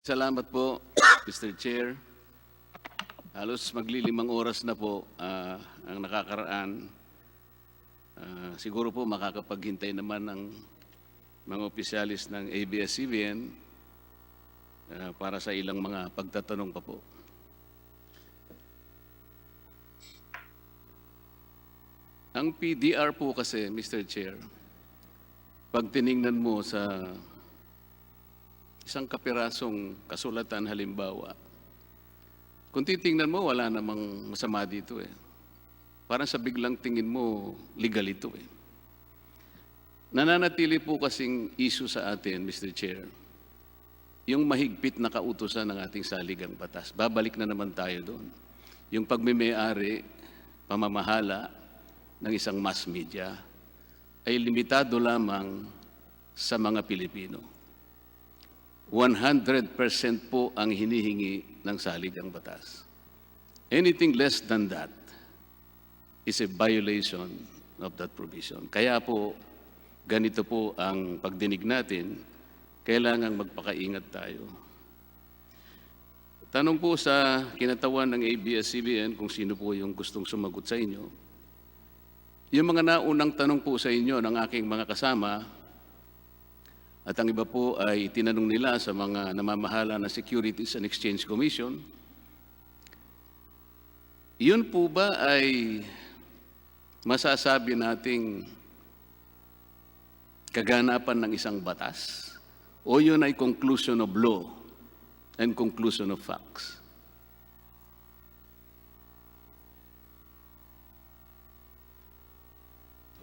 Salamat po, Mr. Chair. Halos maglilimang oras na po ang nakakaraan. Siguro po makakapaghintay naman ng mga opisyalis ng ABS-CBN para sa ilang mga pagtatanong pa po. Ang PDR po kasi, Mr. Chair, pag tiningnan mo sa isang kapirasong kasulatan halimbawa, kung titingnan mo, wala namang masama dito eh. Parang sa biglang tingin mo, legal ito eh. Nananatili po kasing issue sa atin, Mr. Chair, yung mahigpit na kautusan ng ating saligang batas. Babalik na naman tayo doon. Yung pagmimay-ari, pamamahala ng isang mass media ay limitado lamang sa mga Pilipino. 100% po ang hinihingi ng saligang batas. Anything less than that is a violation of that provision. Kaya po, ganito po ang pagdinig natin, kailangang magpakaingat tayo. Tanong po sa kinatawan ng ABS-CBN kung sino po yung gustong sumagot sa inyo. Yung mga naunang tanong po sa inyo ng aking mga kasama, at ang iba po ay tinanong nila sa mga namamahala ng Securities and Exchange Commission, yun po ba ay masasabi nating kaganapan ng isang batas? O yun ay conclusion of law and conclusion of facts?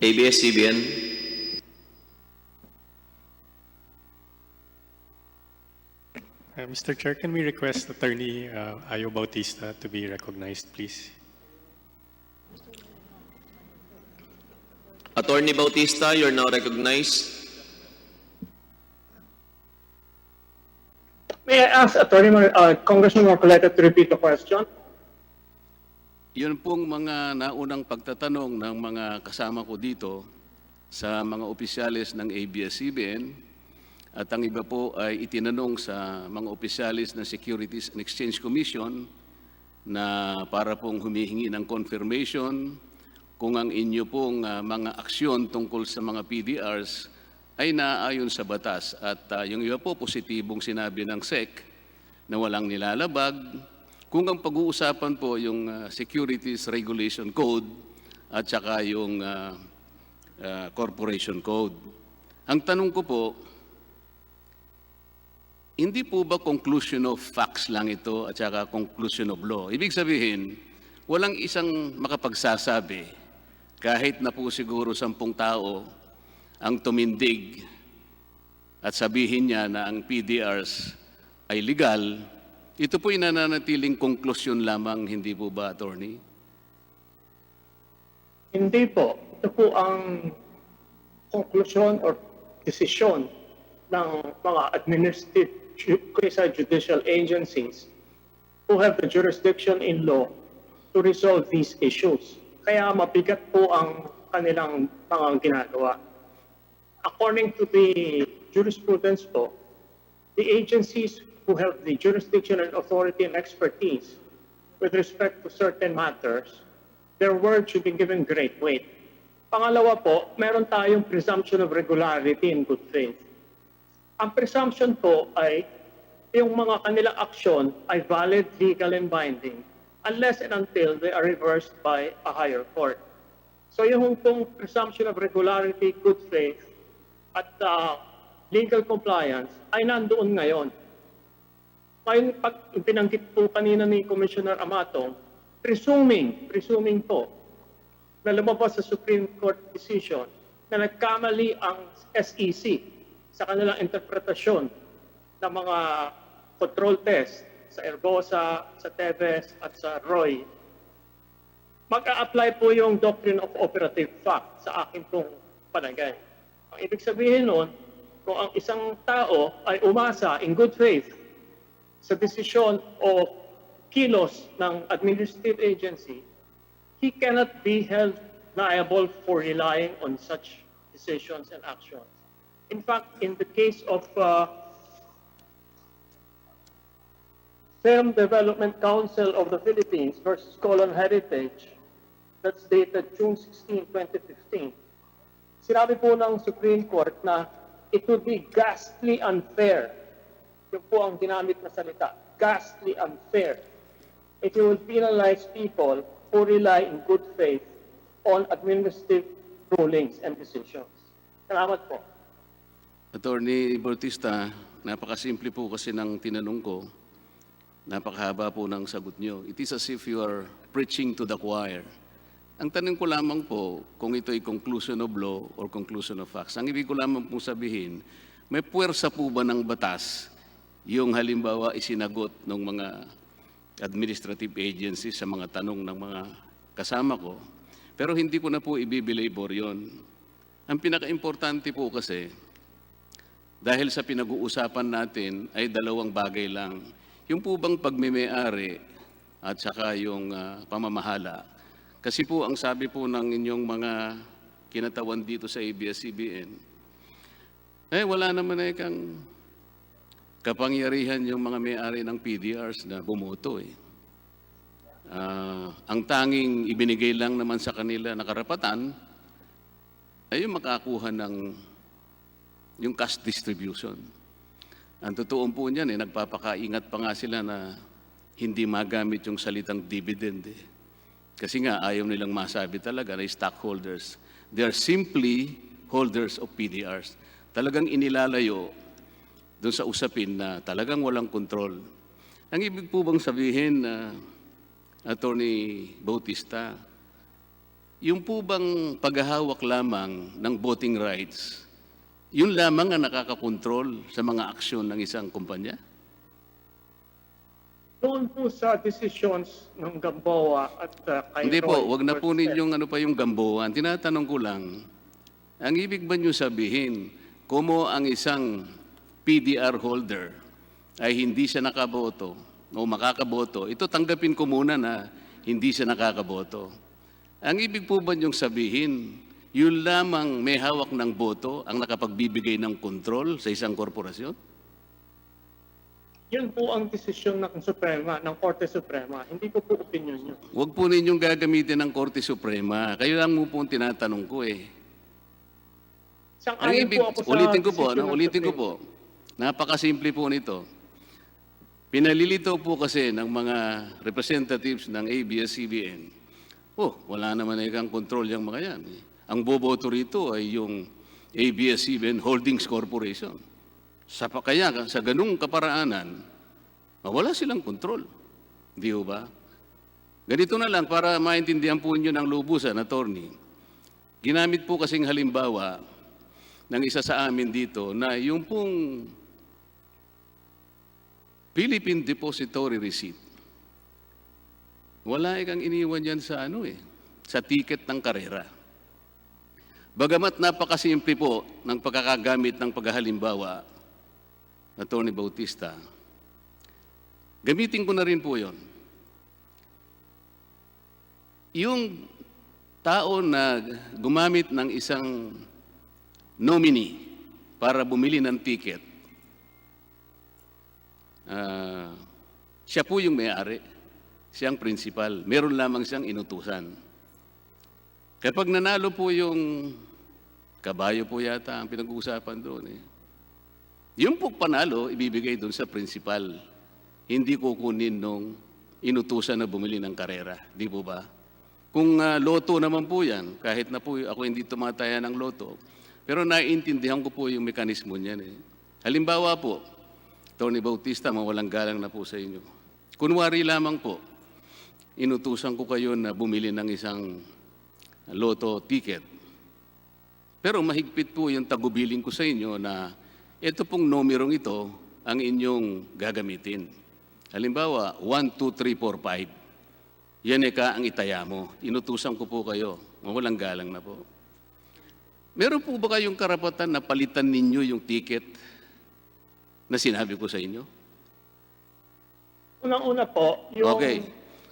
ABS-CBN. Mr. Chair, can we request Attorney Ayo Bautista to be recognized, please? Attorney Bautista, you're now recognized. May I ask Congressman Marcoleta to repeat the question? Yun pong mga naunang pagtatanong ng mga kasama ko dito sa mga opisyalis ng ABS-CBN at ang iba po ay itinanong sa mga opisyalis ng Securities and Exchange Commission na para pong humihingi ng confirmation kung ang inyo pong mga aksyon tungkol sa mga PDRs ay naaayon sa batas. At yung iba po positibong sinabi ng SEC na walang nilalabag. Kung ang pag-uusapan po yung Securities Regulation Code at saka yung Corporation Code. Ang tanong ko po, hindi po ba conclusion of facts lang ito at saka conclusion of law? Ibig sabihin, walang isang makapagsasabi, kahit na po siguro 10 tao ang tumindig at sabihin niya na ang PDRs ay legal, ito po ay nananatiling konklusyon lamang, hindi po ba, Attorney? Hindi po. Ito po ang conclusion or desisyon ng mga administrative quasi-judicial agencies who have the jurisdiction in law to resolve these issues. Kaya mabigat po ang kanilang mga ginagawa. According to the jurisprudence po, the agencies who have the jurisdiction and authority and expertise with respect to certain matters, their word should be given great weight. Pangalawa po, meron tayong presumption of regularity and good faith. Ang presumption po ay yung mga kanilang aksyon ay valid, legal, and binding unless and until they are reversed by a higher court. So yung pong presumption of regularity, good faith, at legal compliance ay nandoon ngayon. Ngayon, pag pinanggit po kanina ni Commissioner Amato, presuming po na lumabas sa Supreme Court decision na nagkamali ang SEC sa kanilang interpretasyon ng mga control test sa Erbosa, sa Teves, at sa Roy, mag-a-apply po yung doctrine of operative fact sa akin pong palagay. Ang ibig sabihin nun, kung ang isang tao ay umasa in good faith sa desisyon o kilos ng administrative agency, he cannot be held liable for relying on such decisions and actions. In fact, in the case of Film Development Council of the Philippines versus Colon Heritage, that's dated June 16, 2015. Sinabi po ng Supreme Court na it would be ghastly unfair. Yun po ang ginamit na salita, ghastly unfair. If you will penalize people who rely in good faith on administrative rulings and decisions. Salamat po. Attorney Bautista, napakasimple po kasi ng tinanong ko. Napakahaba po ng sagot nyo. It is as if you are preaching to the choir. Ang tanong ko lamang po kung ito ay conclusion of law or conclusion of facts. Ang ibig ko lamang po sabihin, may puwersa po ba ng batas yung halimbawa isinagot ng mga administrative agencies sa mga tanong ng mga kasama ko, pero hindi ko na po ibibilabor yon. Ang pinaka-importante po kasi, dahil sa pinag-uusapan natin ay dalawang bagay lang. Yung po bang pagmimay-ari at saka yung pamamahala. Kasi po ang sabi po ng inyong mga kinatawan dito sa ABS-CBN, wala naman kang kapangyarihan yung mga may-ari ng PDRs na bumoto eh. Ang tanging ibinigay lang naman sa kanila na karapatan ay yung makakuha ng yung cash distribution. Ang totoo po niyan nagpapakaingat pa nga sila na hindi magamit yung salitang dividend eh. Kasi nga ayaw nilang masabi talaga na stockholders. They are simply holders of PDRs. Talagang inilalayo doon sa usapin na talagang walang kontrol. Ang ibig po bang sabihin na Attorney Bautista, yung po bang paghahawak lamang ng voting rights, yun lamang ang nakakakontrol sa mga aksyon ng isang kumpanya? Doon po sa decisions ng Gamboa at kay Hindi po, Roy wag na po versus ninyong yung Gamboa. Tinatanong ko lang, ang ibig ba niyo sabihin, kumo ang isang PDR holder ay hindi siya nakaboto o makakaboto, ito tanggapin ko muna na hindi siya nakakaboto. Ang ibig po ba niyong sabihin, yun lamang may hawak ng boto ang nakapagbibigay ng kontrol sa isang korporasyon? Yun po ang desisyon ng Suprema, ng Korte Suprema. Hindi ko po opinion yun. Huwag po ninyong gagamitin ng Korte Suprema. Kayo lang mo po ang tinatanong ko eh. Ang Sang-ayon ibig, po ako sa ulitin ko po, desisyon ng ulitin ko Supreme. po. Napakasimple po nito. Pinalilito po kasi ng mga representatives ng ABS-CBN, wala naman kang control yung mga yan. Ang boboto rito ay yung ABS-CBN Holdings Corporation. Kaya sa ganung kaparaanan, wala silang kontrol. Di ba? Ganito na lang para maintindihan po niyo ng lubusan, attorney. Ginamit po kasing halimbawa ng isa sa amin dito na yung pong Philippine Depository Receipt. Wala kang iniwan yan sa sa ticket ng karera. Bagamat napakasimple po ng pagkakagamit ng paghahalimbawa, Attorney Bautista, gamitin ko na rin po yon. Yung tao na gumamit ng isang nominee para bumili ng ticket, siya po yung may-ari, siyang principal. Meron lamang siyang inutusan. Kapag nanalo po yung kabayo po yata ang pinag-uusapan doon yung po panalo, ibibigay doon sa principal. Hindi kukunin nung inutusan na bumili ng karera. Di po ba? Kung loto naman po yan, kahit na po ako hindi tumataya ng loto, pero naiintindihan ko po yung mekanismo niyan Halimbawa po, Tony Bautista, mawalang galang na po sa inyo. Kunwari lamang po, inutusan ko kayo na bumili ng isang loto ticket. Pero mahigpit po yung tagubilin ko sa inyo na ito pong numerong ito ang inyong gagamitin. Halimbawa, 1, 2, 3, 4, 5. Yan ang itaya mo. Inutusan ko po kayo. Mawalang galang na po. Meron po ba kayong karapatan na palitan ninyo yung ticket na sinabi ko sa inyo? Unang-una po, yung Okay.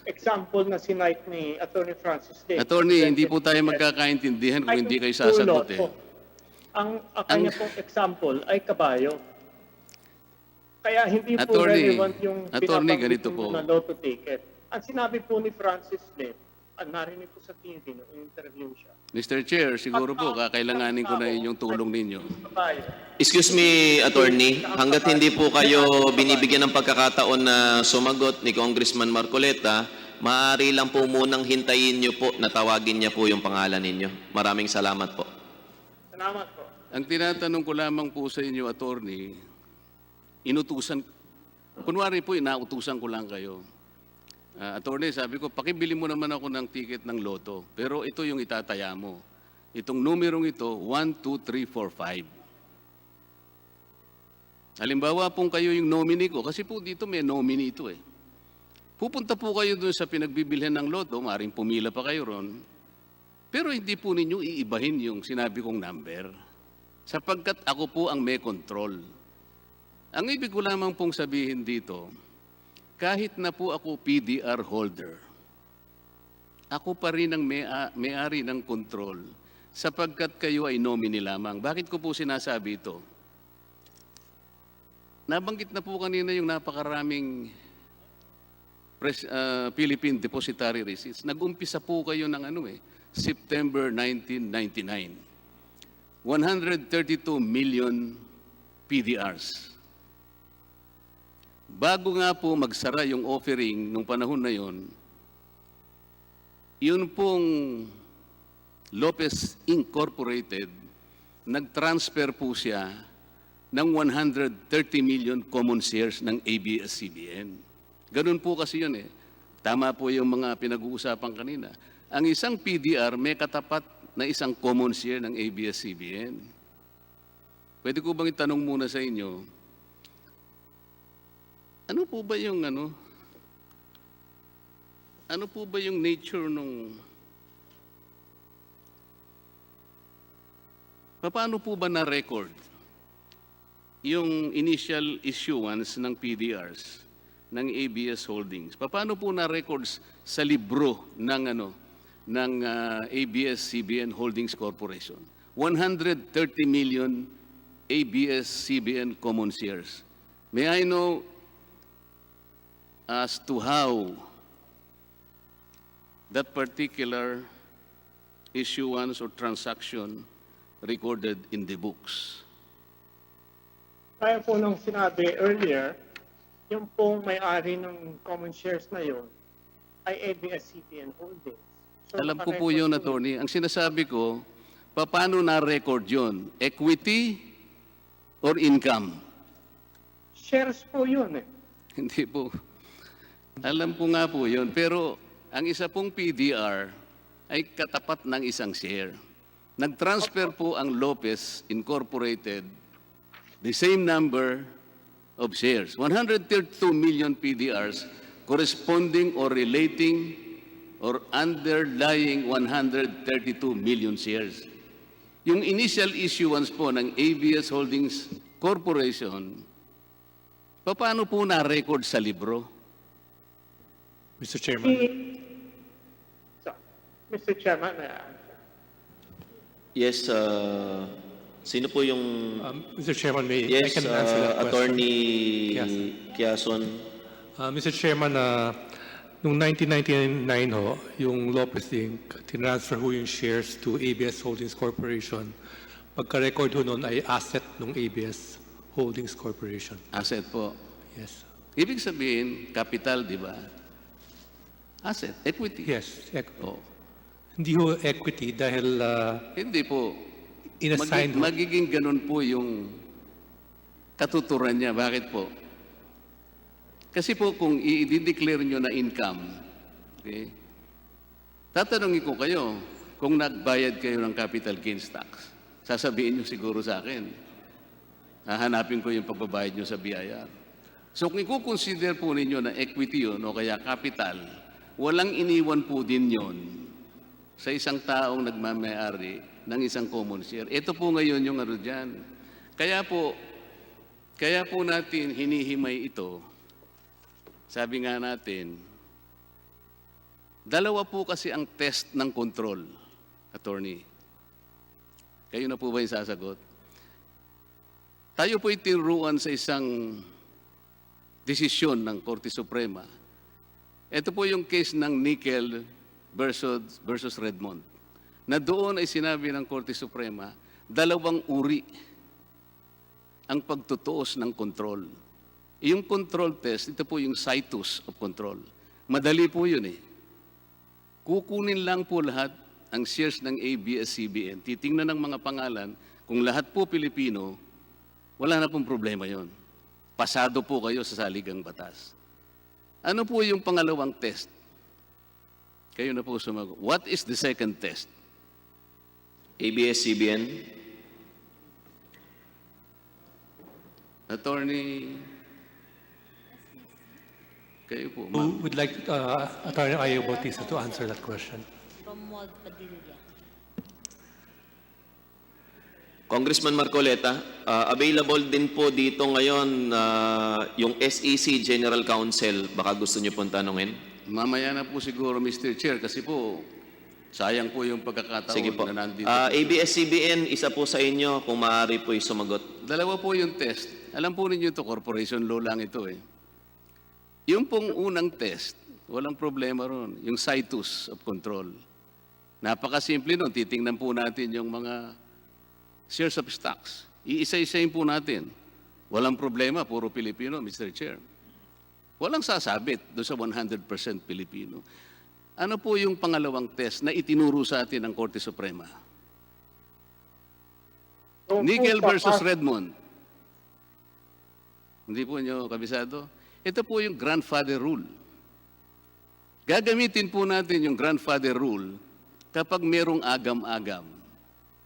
example na sinite ni Attorney Francis Day. Attorney, hindi po tayo magkakaintindihan kung hindi kayo sasagot Ang kanya pong example ay kabayo. Kaya hindi po Attorney, relevant yung Attorney, binabanggit ganito ninyo po. na lotto ticket. Ang sinabi po ni Francis Lim, narinig po sa TV nung interview siya. Mr. Chair, siguro po kakailanganin ko na inyong tulong ninyo. Tayo. Excuse me, attorney. Hanggat hindi po kayo binibigyan ng pagkakataon na sumagot ni Congressman Marcoleta, maaari lang po munang hintayin niyo po na tawagin niya po yung pangalan ninyo. Maraming salamat po. Salamat po. Ang tinatanong ko lamang po sa inyo, attorney, inutusan, kunwari po, inautusan ko lang kayo. Attorney, sabi ko, pakibili mo naman ako ng ticket ng loto. Pero ito yung itataya mo. Itong numerong ito, 1, 2, 3, 4, 5. Halimbawa pong kayo yung nominee ko, kasi po dito may nominee ito eh. Pupunta po kayo doon sa pinagbibilhan ng loto, maaaring pumila pa kayo ron. Pero hindi po ninyo iibahin yung sinabi kong number. Sapagkat ako po ang may control. Ang ibig ko lamang pong sabihin dito, kahit na po ako PDR holder, ako pa rin ang may-ari ng control sapagkat kayo ay nominee lamang. Bakit ko po sinasabi ito? Nabanggit na po kanina yung napakaraming Philippine Depositary Receipts. Nag-umpisa po kayo ng September 1999. 132 million PDRs. Bago nga po magsara yung offering nung panahon na yon, yun pong Lopez Incorporated, nag-transfer po siya ng 130 million common shares ng ABS-CBN. Ganun po kasi yun eh. Tama po yung mga pinag-uusapan kanina. Ang isang PDR may katapat na isang common share ng ABS-CBN. Pwede ko bang itanong muna sa inyo, ano po ba yung nature nung paano po ba na-record yung initial issuance ng PDRs ng ABS Holdings? Paano po na-records sa libro ng ABS-CBN Holdings Corporation? 130 million ABS-CBN common shares. May I know as to how that particular issuance or transaction recorded in the books? Kaya po nung sinabi earlier, yung pong may-ari ng common shares na yon ay ABS-CBN Holdings. So, Alam ko po yun, attorney. Ang sinasabi ko, paano na-record yun? Equity or income? Shares po yun eh. Hindi po. Alam ko nga po yun. Pero ang isa pong PDR ay katapat ng isang share. Nag-transfer po ang Lopez Incorporated the same number of shares. 132 million PDRs corresponding or relating or underlying 132 million shares. Yung initial issuance po ng ABS Holdings Corporation, paano po na-record sa libro? Mr. Chairman. So, Mr. Chairman, Yes, sino po yung... Mr. Chairman, I Yes, can answer that question. Attorney Quezon. Quezon. Mr. Chairman, noong 1999 ho, yung Lopez Inc., tinransfer ho yung shares to ABS Holdings Corporation. Pagka-record ho noon ay asset ng ABS Holdings Corporation. Asset po. Yes. Ibig sabihin, capital, di ba? Asset, equity. Yes. Oh. Hindi ho equity dahil Hindi po. inassign ho. Magiging ganun po yung katuturan niya. Bakit po? Kasi po kung i-declare nyo na income, okay, tatanungin ko kayo kung nagbayad kayo ng capital gains tax. Sasabihin nyo siguro sa akin. Hahanapin ko yung pagbabayad nyo sa BIR. So kung i-consider po ninyo na equity yun o kaya capital, walang iniwan po din yon sa isang taong nagmamayari ng isang common share. Ito po ngayon yung dyan. Kaya po natin hinihimay ito. Sabi nga natin, dalawa po kasi ang test ng control, attorney. Kayo na po ba yung sasagot? Tayo po itinuruan sa isang desisyon ng Korte Suprema. Ito po yung case ng Nickel versus Redmond, na doon ay sinabi ng Korte Suprema, dalawang uri ang pagtutuos ng control. Yung control test, ito po yung situs of control. Madali po yun eh. Kukunin lang po lahat ang shares ng ABS-CBN. Titingnan ng mga pangalan, kung lahat po Pilipino, wala na pong problema yon. Pasado po kayo sa saligang batas. Ano po yung pangalawang test? Kayo na po sumagot. What is the second test? ABS-CBN. Attorney, kayo po, Who ma'am. would like Attorney Ayo Bautista to answer that question? Romuald Padilla. Congressman Marcoleta, available din po dito ngayon yung SEC General Counsel. Baka gusto niyo pong tanungin. Mamaya na po siguro, Mr. Chair, kasi po, sayang po yung pagkakataon Sige po. na nandito. ABS-CBN, isa po sa inyo kung maaari po sumagot. Dalawa po yung test. Alam po ninyo ito, corporation law lang ito eh. Yung pong unang test, walang problema ron. Yung situs of control. Napakasimple nun. Titingnan po natin yung mga shares of stocks. Iisa-isayin po natin. Walang problema, puro Pilipino, Mr. Chair. Walang sasabit doon sa 100% Pilipino. Ano po yung pangalawang test na itinuro sa atin ng Korte Suprema? Nickel versus Redmond. Hindi po nyo kabisado? Ito po yung grandfather rule. Gagamitin po natin yung grandfather rule kapag merong agam-agam.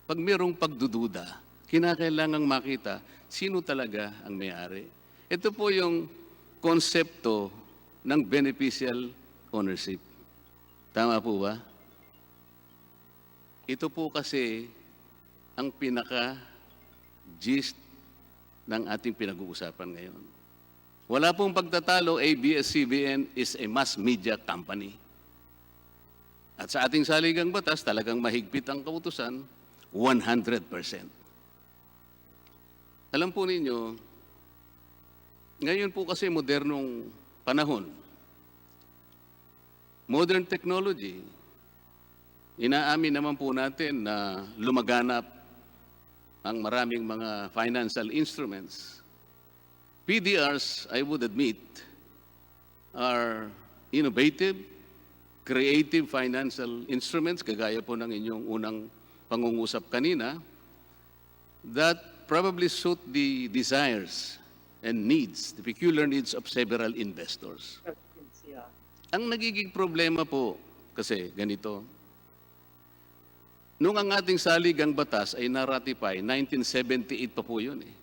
Pag merong pagdududa, kinakailangang makita sino talaga ang may-ari. Ito po yung konsepto ng beneficial ownership. Tama po ba? Ito po kasi ang pinaka-gist ng ating pinag-uusapan ngayon. Wala pong pagtatalo, ABS-CBN is a mass media company. At sa ating saligang batas, talagang mahigpit ang kautusan, 100%. Alam po ninyo, ngayon po kasi modernong panahon, modern technology, inaamin naman po natin na lumaganap ang maraming mga financial instruments. PDRs, I would admit, are innovative, creative financial instruments, kagaya po ng inyong unang pangungusap kanina, that probably suit the desires and needs, the peculiar needs of several investors. Ang nagiging problema po, kasi ganito, nung ang ating saligang batas ay na-ratify, 1978 pa po yun eh.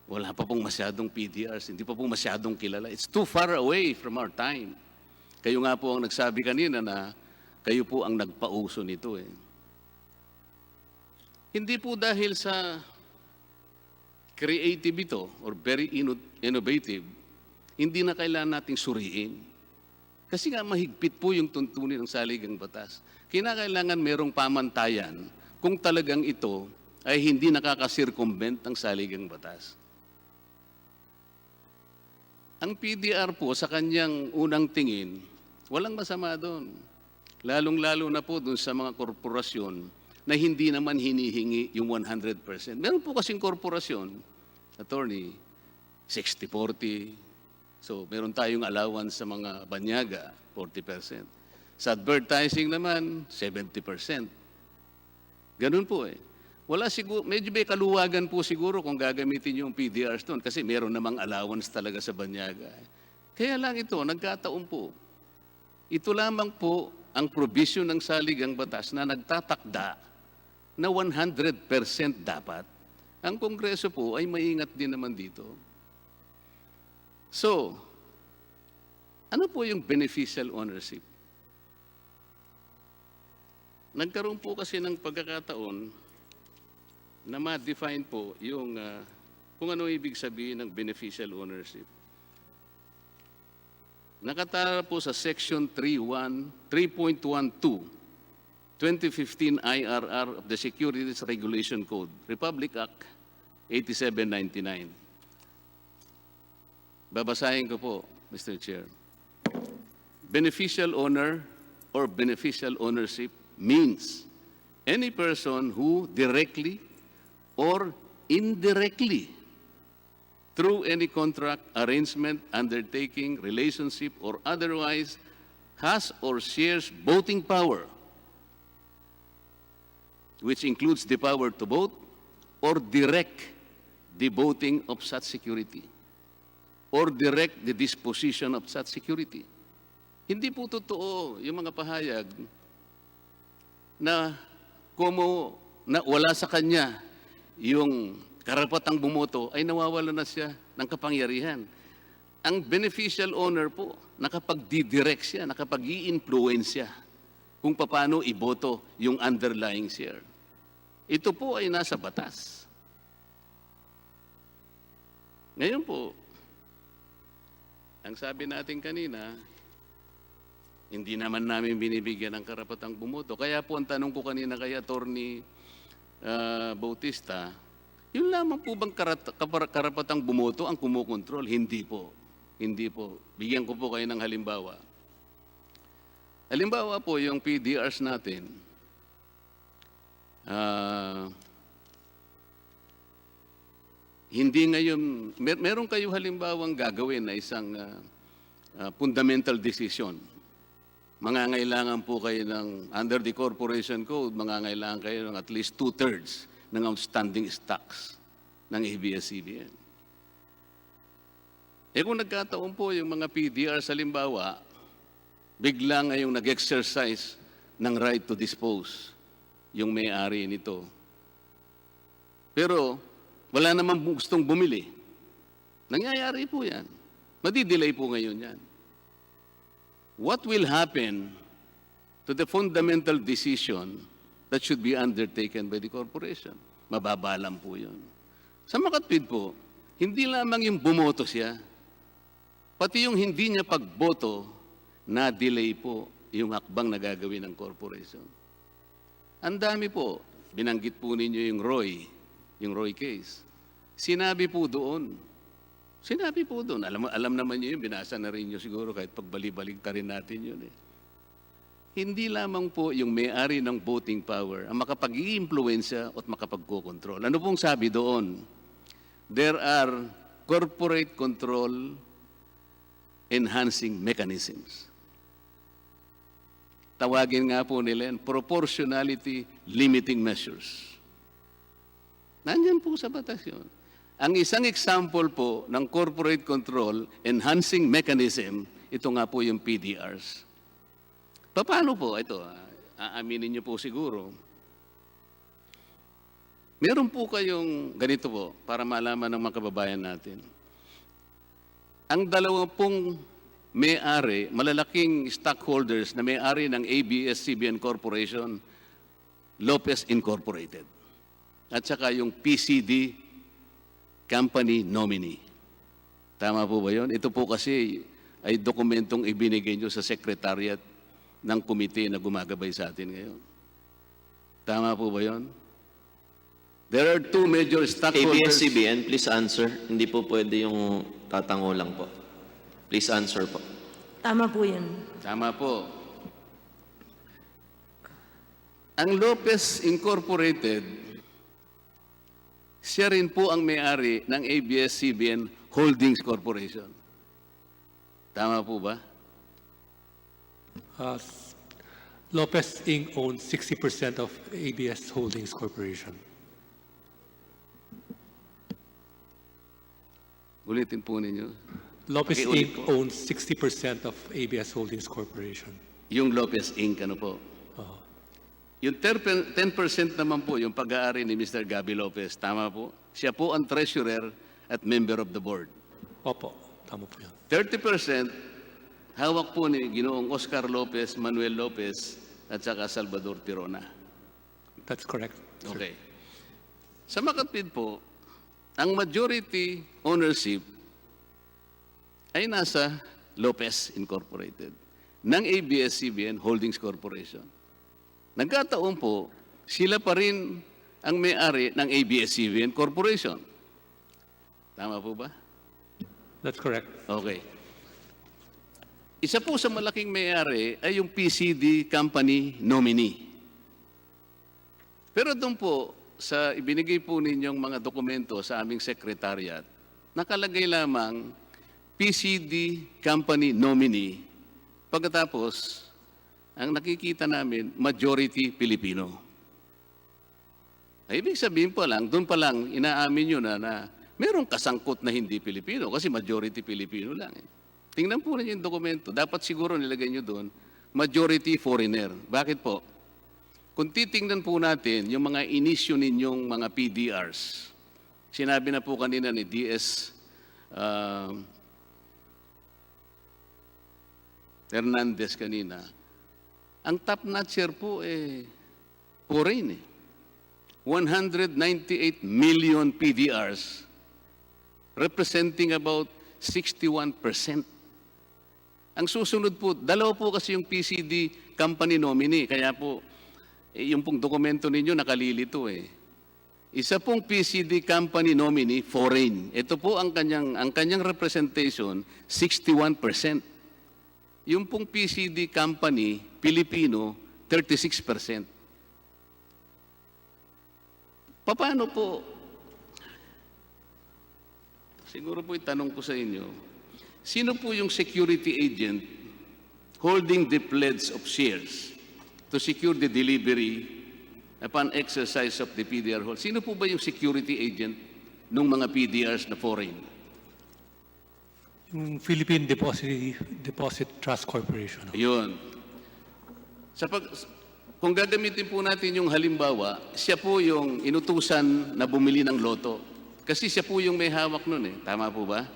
Wala pa pong masyadong PDRs, hindi pa pong masyadong kilala. It's too far away from our time. Kayo nga po ang nagsabi kanina na kayo po ang nagpauso nito eh. Hindi po dahil sa creative ito or very innovative, hindi na kailangan nating suriin. Kasi nga mahigpit po yung tuntunin ng saligang batas. Kinakailangan merong pamantayan kung talagang ito ay hindi nakaka-circumvent ang saligang batas. Ang PDR po sa kanyang unang tingin, walang masama doon. Lalong-lalo na po doon sa mga korporasyon na hindi naman hinihingi yung 100%. Meron po kasing korporasyon, attorney, 60-40. So, meron tayong allowance sa mga banyaga, 40%. Sa advertising naman, 70%. Ganun po eh. Wala siguro, medyo may kaluwagan po siguro kung gagamitin yung PDRs doon kasi meron namang allowance talaga sa banyaga. Kaya lang ito, nagkataon po. Ito lamang po ang provision ng saligang batas na nagtatakda na 100% dapat. Ang Kongreso po ay maingat din naman dito. So, ano po yung beneficial ownership? Nagkaroon po kasi ng pagkakataon na ma-define po yung kung ano ibig sabihin ng beneficial ownership. Nakatara po sa Section 3.12, 2015 IRR of the Securities Regulation Code, Republic Act 8799. Babasahin ko po, Mr. Chair. Beneficial owner or beneficial ownership means any person who directly or indirectly through any contract, arrangement, undertaking, relationship, or otherwise has or shares voting power, which includes the power to vote or direct the voting of such security or direct the disposition of such security. Hindi po totoo yung mga pahayag na na wala sa kanya yung karapatang bumoto ay nawawala na siya ng kapangyarihan. Ang beneficial owner po, nakapag-didirect siya, nakapag-i-influence siya kung paano iboto yung underlying share. Ito po ay nasa batas. Ngayon po, ang sabi natin kanina, hindi naman namin binibigyan ng karapatang bumoto. Kaya po ang tanong ko kanina kay Attorney Bautista, yun lamang po bang karapatang bumoto ang kumukontrol? Hindi po. Hindi po. Bigyan ko po kayo ng halimbawa. Halimbawa po yung PDRs natin. Hindi ngayon, meron kayo halimbawang gagawin na isang fundamental decision. Mangangailangan po kayo ng, under the corporation code, mangangailangan kayo ng at least 2/3 ng outstanding stocks ng ABS-CBN. Kung nagkataon po yung mga PDR sa limbawa, bigla ngayong nag-exercise ng right to dispose yung may-ari nito. Pero wala namang gustong bumili. Nangyayari po yan. Madidelay po ngayon yan. What will happen to the fundamental decision that should be undertaken by the corporation? Mababalam po yun. Sa makatwid po, hindi lamang yung bumoto siya, pati yung hindi niya pagboto, na-delay po yung hakbang na gagawin ng corporation. Ang dami po, binanggit po ninyo yung Roy case. Sinabi po doon, alam naman niyo yun, binasa na rin niyo siguro kahit pagbalik-balik ka rin natin yun eh. Hindi lamang po yung may-ari ng voting power ang makapag-i-impluensya at makapagkokontrol. Ano pong sabi doon? There are corporate control enhancing mechanisms. Tawagin nga po nila yan, proportionality limiting measures. Nandyan po sa batas yun. Ang isang example po ng corporate control enhancing mechanism, ito nga po yung PDRs. Paano po? Ito, aaminin niyo po siguro. Meron po kayong ganito po, para malaman ng mga kababayan natin. Ang dalawa pong may-ari, malalaking stockholders na may-ari ng ABS-CBN Corporation, Lopez Incorporated. At saka yung PCD Company Nominee. Tama po ba yun? Ito po kasi ay dokumentong ibinigay nyo sa Secretariat ng komite na gumagabay sa atin ngayon. Tama po ba yun? There are two major stockholders. ABS-CBN, please answer. Hindi po pwede yung tatango lang po. Please answer po. Tama po yun. Tama po. Ang Lopez Incorporated, siya rin po ang may-ari ng ABS-CBN Holdings Corporation. Tama po ba? Lopez Inc. owns 60% of ABS Holdings Corporation. Ulitin po ninyo. Lopez Pakiulit Inc. po. owns 60% of ABS Holdings Corporation. Yung Lopez Inc. ano po? Oo. Yung 10% naman po, yung pag-aari ni Mr. Gabby Lopez, tama po? Siya po ang treasurer at member of the board. Opo, tama po yan. 30%, hawak po ni Ginoong Oscar Lopez, Manuel Lopez, at saka Salvador Tirona. That's correct, sir. Okay. Sa makatwid po, ang majority ownership ay nasa Lopez Incorporated ng ABS-CBN Holdings Corporation. Nagkataon po, sila pa rin ang may-ari ng ABS-CBN Corporation. Tama po ba? That's correct. Okay. Isa po sa malaking may-ari ay yung PCD company nominee. Pero doon po, sa ibinigay po ninyong mga dokumento sa aming secretariat, nakalagay lamang PCD company nominee. Pagkatapos, ang nakikita namin, majority Pilipino. Ay, ibig sabihin pa lang, doon pa lang, inaamin nyo na merong kasangkot na hindi Pilipino kasi majority Pilipino lang. Tingnan po ninyo yung dokumento. Dapat siguro nilagay nyo doon, majority foreigner. Bakit po? Kung titingnan po natin yung mga inisyo ninyong mga PDRs, sinabi na po kanina ni DS Hernandez kanina, ang top notcher po foreign 198 million PDRs, representing about 61%. Ang susunod po, dalawa po kasi yung PCD company nominee, kaya po, yung pong dokumento ninyo nakalilito Isa pong PCD company nominee, foreign. Ito po ang kanyang representation, 61%. Yung pong PCD company, Pilipino, 36%. Paano po? Siguro po itanong ko sa inyo, sino po yung security agent holding the pledge of shares to secure the delivery upon exercise of the PDR hold? Sino po ba yung security agent ng mga PDRs na foreign? Yung Philippine Deposit Trust Corporation. Ayun. Kung gagamitin po natin yung halimbawa, siya po yung inutusan na bumili ng loto. Kasi siya po yung may hawak nun Tama po ba?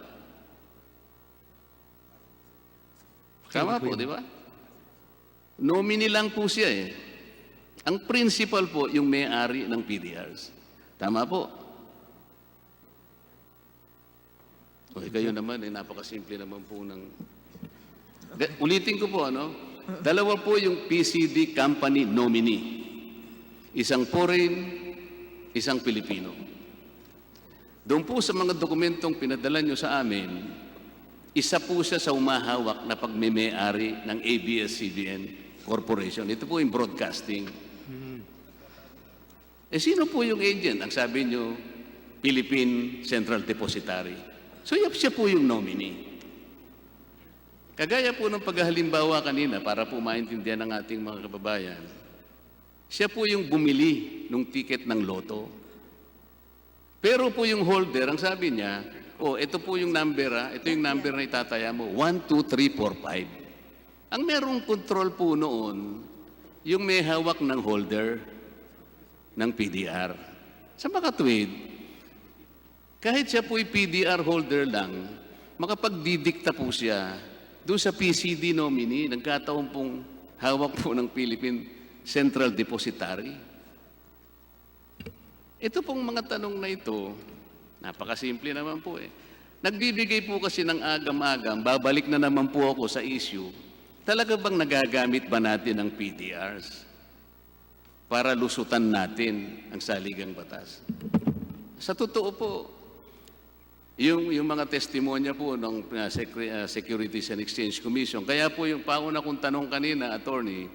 Tama po, di ba? Nominee lang po siya Ang principal po yung may-ari ng PDRs. Tama po. Kayo naman, napakasimple naman po ng... Ulitin ko po, dalawa po yung PCD company nominee. Isang foreign, isang Pilipino. Doon po sa mga dokumentong pinadala nyo sa amin, isa po siya sa umahawak na pagmeme-ari ng ABS-CBN Corporation. Ito po yung broadcasting. Sino po yung agent? Ang sabi nyo, Philippine Central Depository. So, siya po yung nominee. Kagaya po ng paghalimbawa kanina, para po maintindihan ng ating mga kababayan, siya po yung bumili ng ticket ng loto. Pero po yung holder, ang sabi niya, ito po yung number, ito yung number na itataya mo, 1, 2, 3, 4, 5. Ang merong control po noon, yung may hawak ng holder ng PDR. Sa makatwid, kahit siya po'y PDR holder lang, makapagdidikta po siya doon sa PCD nominee, nagkataon pong hawak po ng Philippine Central Depository. Ito pong mga tanong na ito, napakasimple naman po Nagbibigay po kasi ng agam-agam, babalik na naman po ako sa issue, talaga bang nagagamit ba natin ang PDRs para lusutan natin ang saligang batas? Sa totoo po, yung mga testimonya po ng Securities and Exchange Commission, kaya po yung pauna kong tanong kanina, attorney,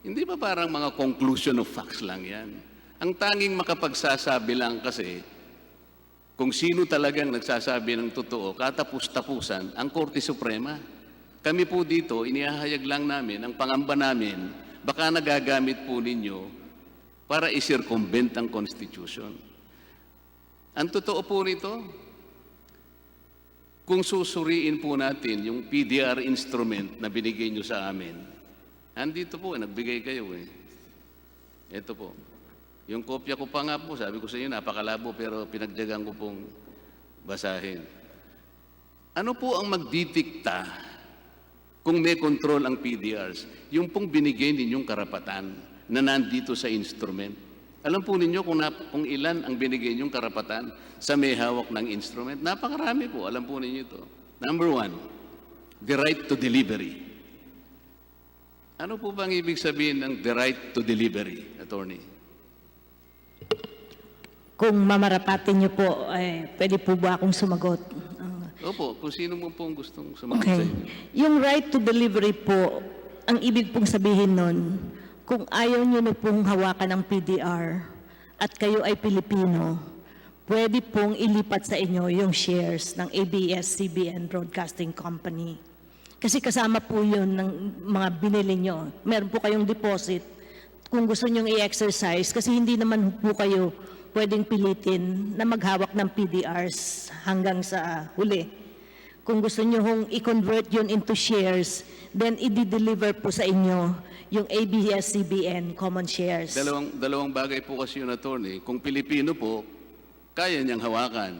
hindi ba parang mga conclusion of facts lang yan? Ang tanging makapagsasabi lang kasi, kung sino talagang nagsasabi ng totoo, katapus-tapusan, ang Korte Suprema. Kami po dito, inihahayag lang namin, ang pangamba namin, baka nagagamit po ninyo para i-circumvent ang Constitution. Ang totoo po nito, kung susuriin po natin yung PDR instrument na binigay nyo sa amin, andito po, nagbigay kayo Ito po. Yung kopya ko pa nga po, sabi ko sa inyo, napakalabo pero pinagdagan ko pong basahin. Ano po ang magdidikta kung may control ang PDRs? Yung pong binigay ninyong karapatan na nandito sa instrument. Alam po ninyo kung ilan ang binigay ninyong karapatan sa may hawak ng instrument? Napakarami po, alam po ninyo ito. Number 1, the right to delivery. Ano po bang ibig sabihin ng the right to delivery, attorney? Kung mamarapatin niyo po, pwede po ba akong sumagot? Opo, kung sino mo pong gustong sumagot sa Okay. inyo. Yung right to delivery po, ang ibig pong sabihin nun, kung ayaw nyo na pong hawakan ng PDR at kayo ay Pilipino, pwede pong ilipat sa inyo yung shares ng ABS-CBN Broadcasting Company. Kasi kasama po yun ng mga binili nyo. Meron po kayong deposit kung gusto nyong i-exercise kasi hindi naman po kayo pwedeng pilitin na maghawak ng PDRs hanggang sa huli. Kung gusto nyo hong i-convert yun into shares, then i-deliver po sa inyo yung ABS-CBN common shares. Dalawang bagay po kasi yun, attorney. Kung Pilipino po, kaya niyang hawakan.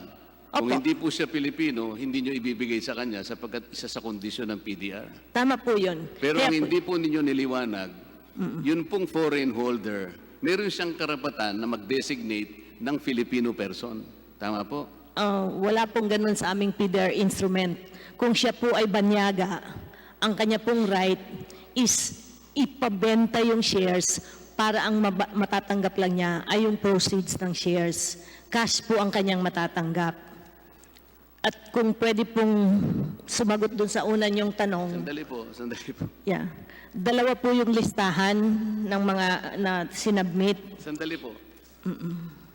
Kung Opo. hindi po siya Pilipino, hindi niyo ibibigay sa kanya sapagkat isa sa kondisyon ng PDR. Tama po yun. Pero Kaya ang po- hindi po ninyo niliwanag, yun pong foreign holder, meron siyang karapatan na mag-designate ng Filipino person. Tama po? Wala pong ganun sa aming PDR instrument. Kung siya po ay banyaga, ang kanya pong right is ipabenta yung shares para ang matatanggap lang niya ay yung proceeds ng shares. Cash po ang kanyang matatanggap. At kung pwede pong sumagot dun sa una niyong tanong, Sandali po. yeah, dalawa po yung listahan ng mga na sinubmit. Sandali po.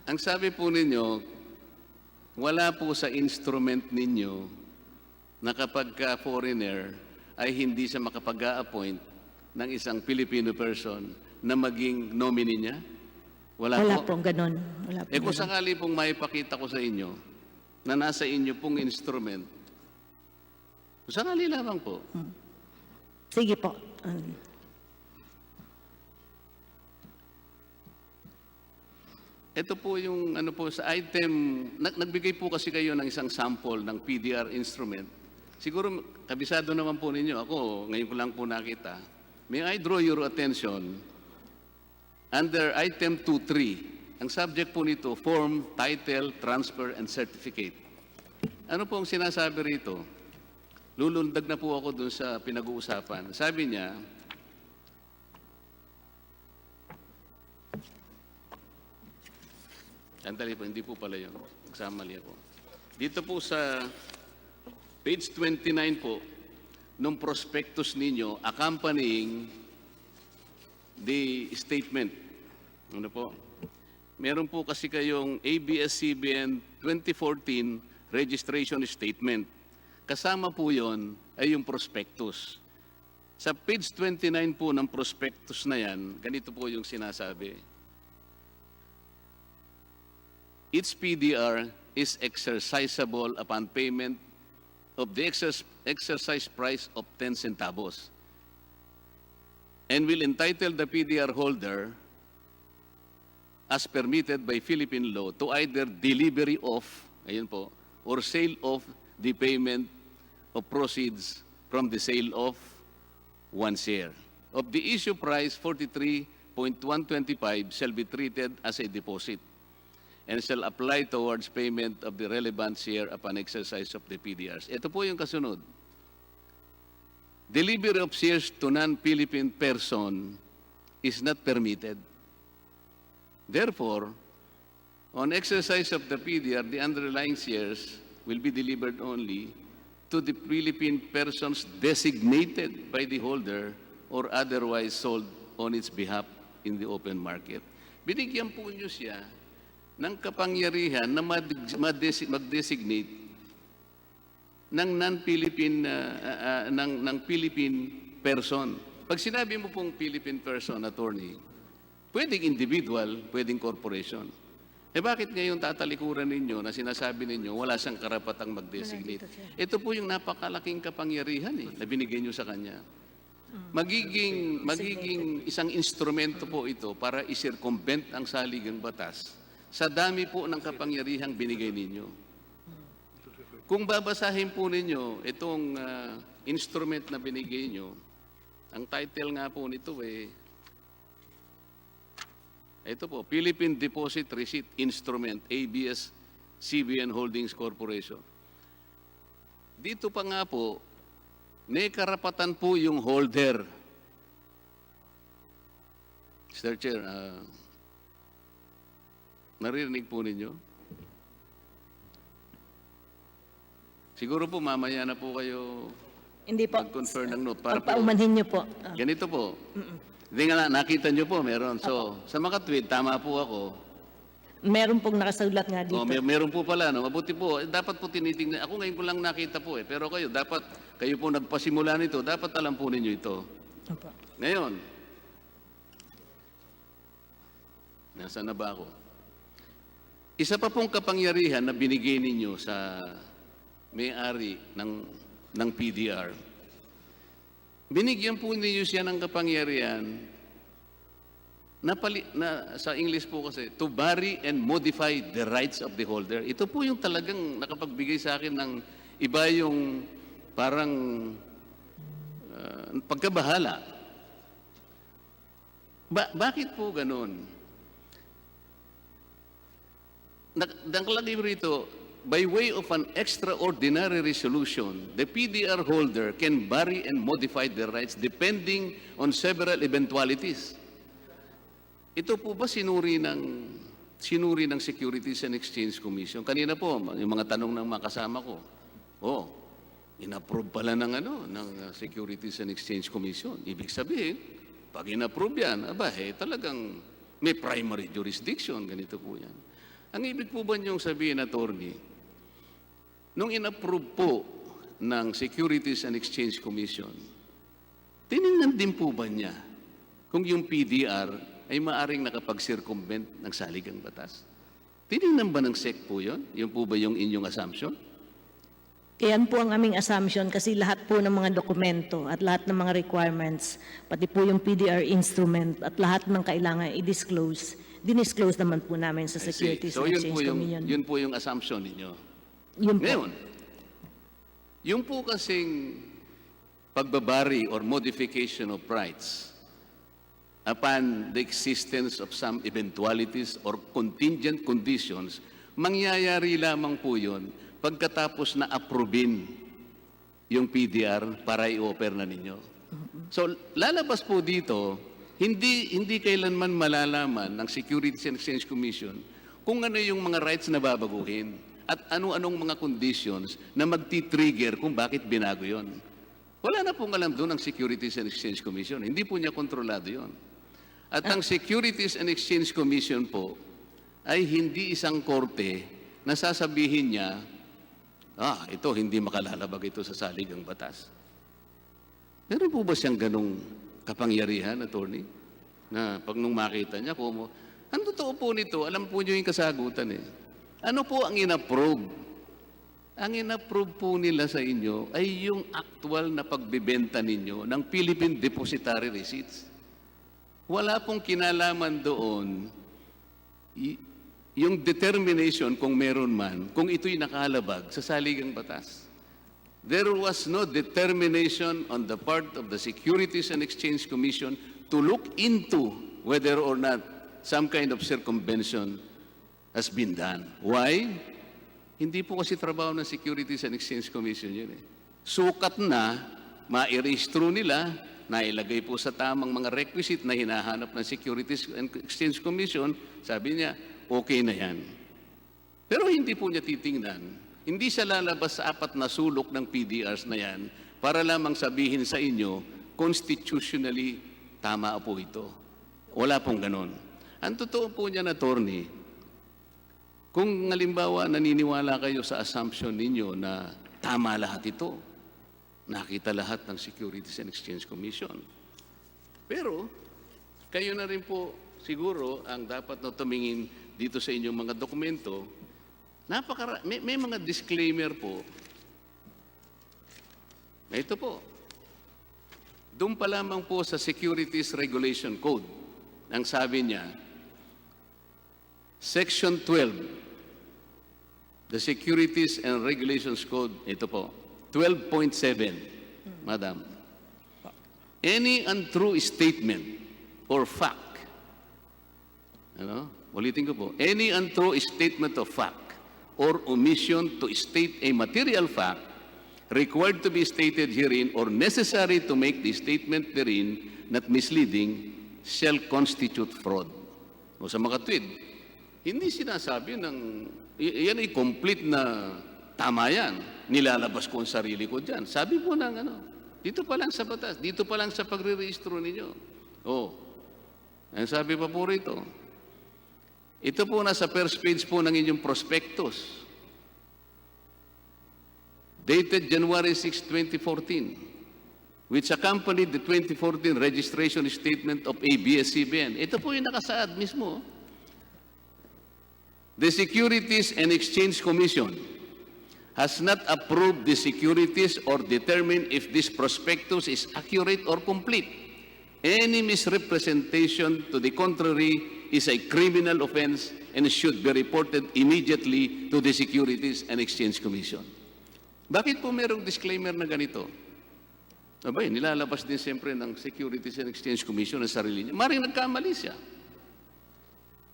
Ang sabi po ninyo, wala po sa instrument ninyo na kapag ka foreigner ay hindi siya makapag-a-appoint ng isang Filipino person na maging nominee niya? Wala po. Pong ganun. Wala pong Kung ganun. sakali pong maipakita ko sa inyo na nasa inyo pong instrument, kung sakali lamang po, Sige po. ito po yung ano po sa item, nagbigay po kasi kayo ng isang sample ng PDR instrument. Siguro kabisado naman po ninyo. Ako, ngayon ko lang po nakita. May I draw your attention under item 2.3. Ang subject po nito, form, title, transfer, and certificate. Ano po ang sinasabi rito? Lulundag na po ako dun sa pinag-uusapan. Sabi niya, sandali po, hindi po pala yun. Nagsamali ako. Dito po sa page 29 po, nung prospectus ninyo accompanying the statement. Ano po? Meron po kasi kayong ABS-CBN 2014 registration statement. Kasama po yon ay yung prospectus. Sa page 29 po ng prospectus na yan, ganito po yung sinasabi. Each PDR is exercisable upon payment of the exercise price of 10 centavos and will entitle the PDR holder as permitted by Philippine law to either delivery of, ayun po, or sale of the payment of proceeds from the sale of one share. Of the issue price, 43.125 shall be treated as a deposit and shall apply towards payment of the relevant share upon exercise of the PDRs. Ito po yung kasunod. Delivery of shares to non-Philippine person is not permitted. Therefore, on exercise of the PDR, the underlying shares will be delivered only to the Philippine persons designated by the holder or otherwise sold on its behalf in the open market. Binigyan po niyo siya ng kapangyarihan na mag-designate ng non-Philippine ng Philippine person. Pag sinabi mo pong Philippine person, attorney, pwedeng individual, pwedeng corporation. Bakit ngayon tatalikuran ninyo na sinasabi ninyo wala siyang karapatang mag-designate? Ito po yung napakalaking kapangyarihan na binigay nyo sa kanya. Magiging isang instrumento po ito para i-circumvent ang saligang batas sa dami po ng kapangyarihang binigay ninyo. Kung babasahin po ninyo itong instrument na binigay nyo, ang title nga po nito ito po, Philippine Deposit Receipt Instrument, ABS-CBN Holdings Corporation. Dito pa nga po, may karapatan po yung holder. Mr. Chair, naririnig po ninyo? Siguro po mamaya na po kayo Hindi po. mag-confer ng note. Para po, Pagpaumanhin niyo po. ganito po. Hindi nga nakita nyo po, meron. So, sa makatwid, tama po ako. Meron pong nakasulat nga dito. Oh, meron po pala, no? Mabuti po. Dapat po tinitingnan. Ako ngayon ko lang nakita po eh. Pero kayo, kayo po nagpasimula nito, dapat alam po ninyo ito. Opo. Ngayon, nasaan na ba ako? Isa pa pong kapangyarihan na binigay ninyo sa may-ari ng PDR. Binigyan po ninyo siya ng kapangyarihan na sa English po kasi, to vary and modify the rights of the holder. Ito po yung talagang nakapagbigay sa akin ng iba yung parang pagkabahala. Bakit po ganun? Nakalagay rito, by way of an extraordinary resolution, the PDR holder can vary and modify their rights depending on several eventualities. Ito po ba sinuri ng Securities and Exchange Commission? Kanina po, yung mga tanong ng mga kasama ko. Oh, inapprove pala ng Securities and Exchange Commission. Ibig sabihin, pag inapprove yan, talagang may primary jurisdiction. Ganito po yan. Ang ibig po ba niyong sabihin, attorney, nung inapprove po ng Securities and Exchange Commission, tinignan din po ba niya kung yung PDR ay maaring nakapag-circumvent ng saligang batas? Tinignan ba ng SEC po yun? Yun po ba yung inyong assumption? Yan po ang aming assumption kasi lahat po ng mga dokumento at lahat ng mga requirements, pati po yung PDR instrument at lahat ng kailangan i-disclose, dinisclose naman po namin sa I see. Securities So and yun Exchange po Commission. yun po yung assumption ninyo. Yun po. Ngayon, yung po kasing pagbabari or modification of rights upon the existence of some eventualities or contingent conditions, mangyayari lamang po yun pagkatapos na approvein yung PDR para i-offer na ninyo. So, lalabas po dito, hindi kailanman malalaman ng Securities and Exchange Commission kung ano yung mga rights na babaguhin at ano-anong mga conditions na magti-trigger kung bakit binago yon. Wala na pong alam doon ang Securities and Exchange Commission. Hindi po niya kontrolado yon. At ang Securities and Exchange Commission po ay hindi isang korte na sasabihin niya, ito hindi makalalabag ito sa saligang batas. Meron po ba siyang ganong kapangyarihan, attorney? Na pag nung makita niya, ang totoo po nito, alam po niyo yung kasagutan eh. Ano po ang inapprove? Ang inapprove po nila sa inyo ay yung actual na pagbibenta ninyo ng Philippine Depositary Receipts. Wala pong kinalaman doon yung determination kung meron man, kung ito'y nakalabag sa saligang batas. There was no determination on the part of the Securities and Exchange Commission to look into whether or not some kind of circumvention has been done. Why? Hindi po kasi trabaho ng Securities and Exchange Commission yun eh. Sukat na, ma-erase-through nila, nailagay po sa tamang mga requisite na hinahanap ng Securities and Exchange Commission, sabi niya, okay na yan. Pero hindi po niya titingnan. Hindi siya lalabas sa 4 na sulok ng PDRs na yan para lamang sabihin sa inyo, constitutionally, tama po ito. Wala pong ganon. Ang totoo po niyan, attorney, kung halimbawa naniniwala kayo sa assumption ninyo na tama lahat ito, nakita lahat ng Securities and Exchange Commission. Pero, kayo na rin po siguro ang dapat na tumingin dito sa inyong mga dokumento. May mga disclaimer po. Ito po. Doon pa lamang po sa Securities Regulation Code, ang sabi niya, Section 12, the Securities and Regulations Code, ito po, 12.7, Madam. Any untrue statement or fact, ulitin ko po, any untrue statement of fact or omission to state a material fact required to be stated herein or necessary to make the statement therein not misleading shall constitute fraud. O sa makatwid, hindi sinasabi ng, yan ay complete na tama yan. Nilalabas ko ang sarili ko dyan. Sabi po ng dito pa lang sa batas, dito pa lang sa pagre-rehistro ninyo. Ang sabi pa po rito, ito po nasa first page po ng inyong prospectus. Dated January 6, 2014, which accompanied the 2014 registration statement of ABS-CBN. Ito po yung nakasaad mismo. The Securities and Exchange Commission has not approved the securities or determined if this prospectus is accurate or complete. Any misrepresentation to the contrary is a criminal offense and should be reported immediately to the Securities and Exchange Commission. Bakit po merong disclaimer na ganito? Abay, nilalabas din siyempre ng Securities and Exchange Commission ang sarili niya. Maring nagkamali siya.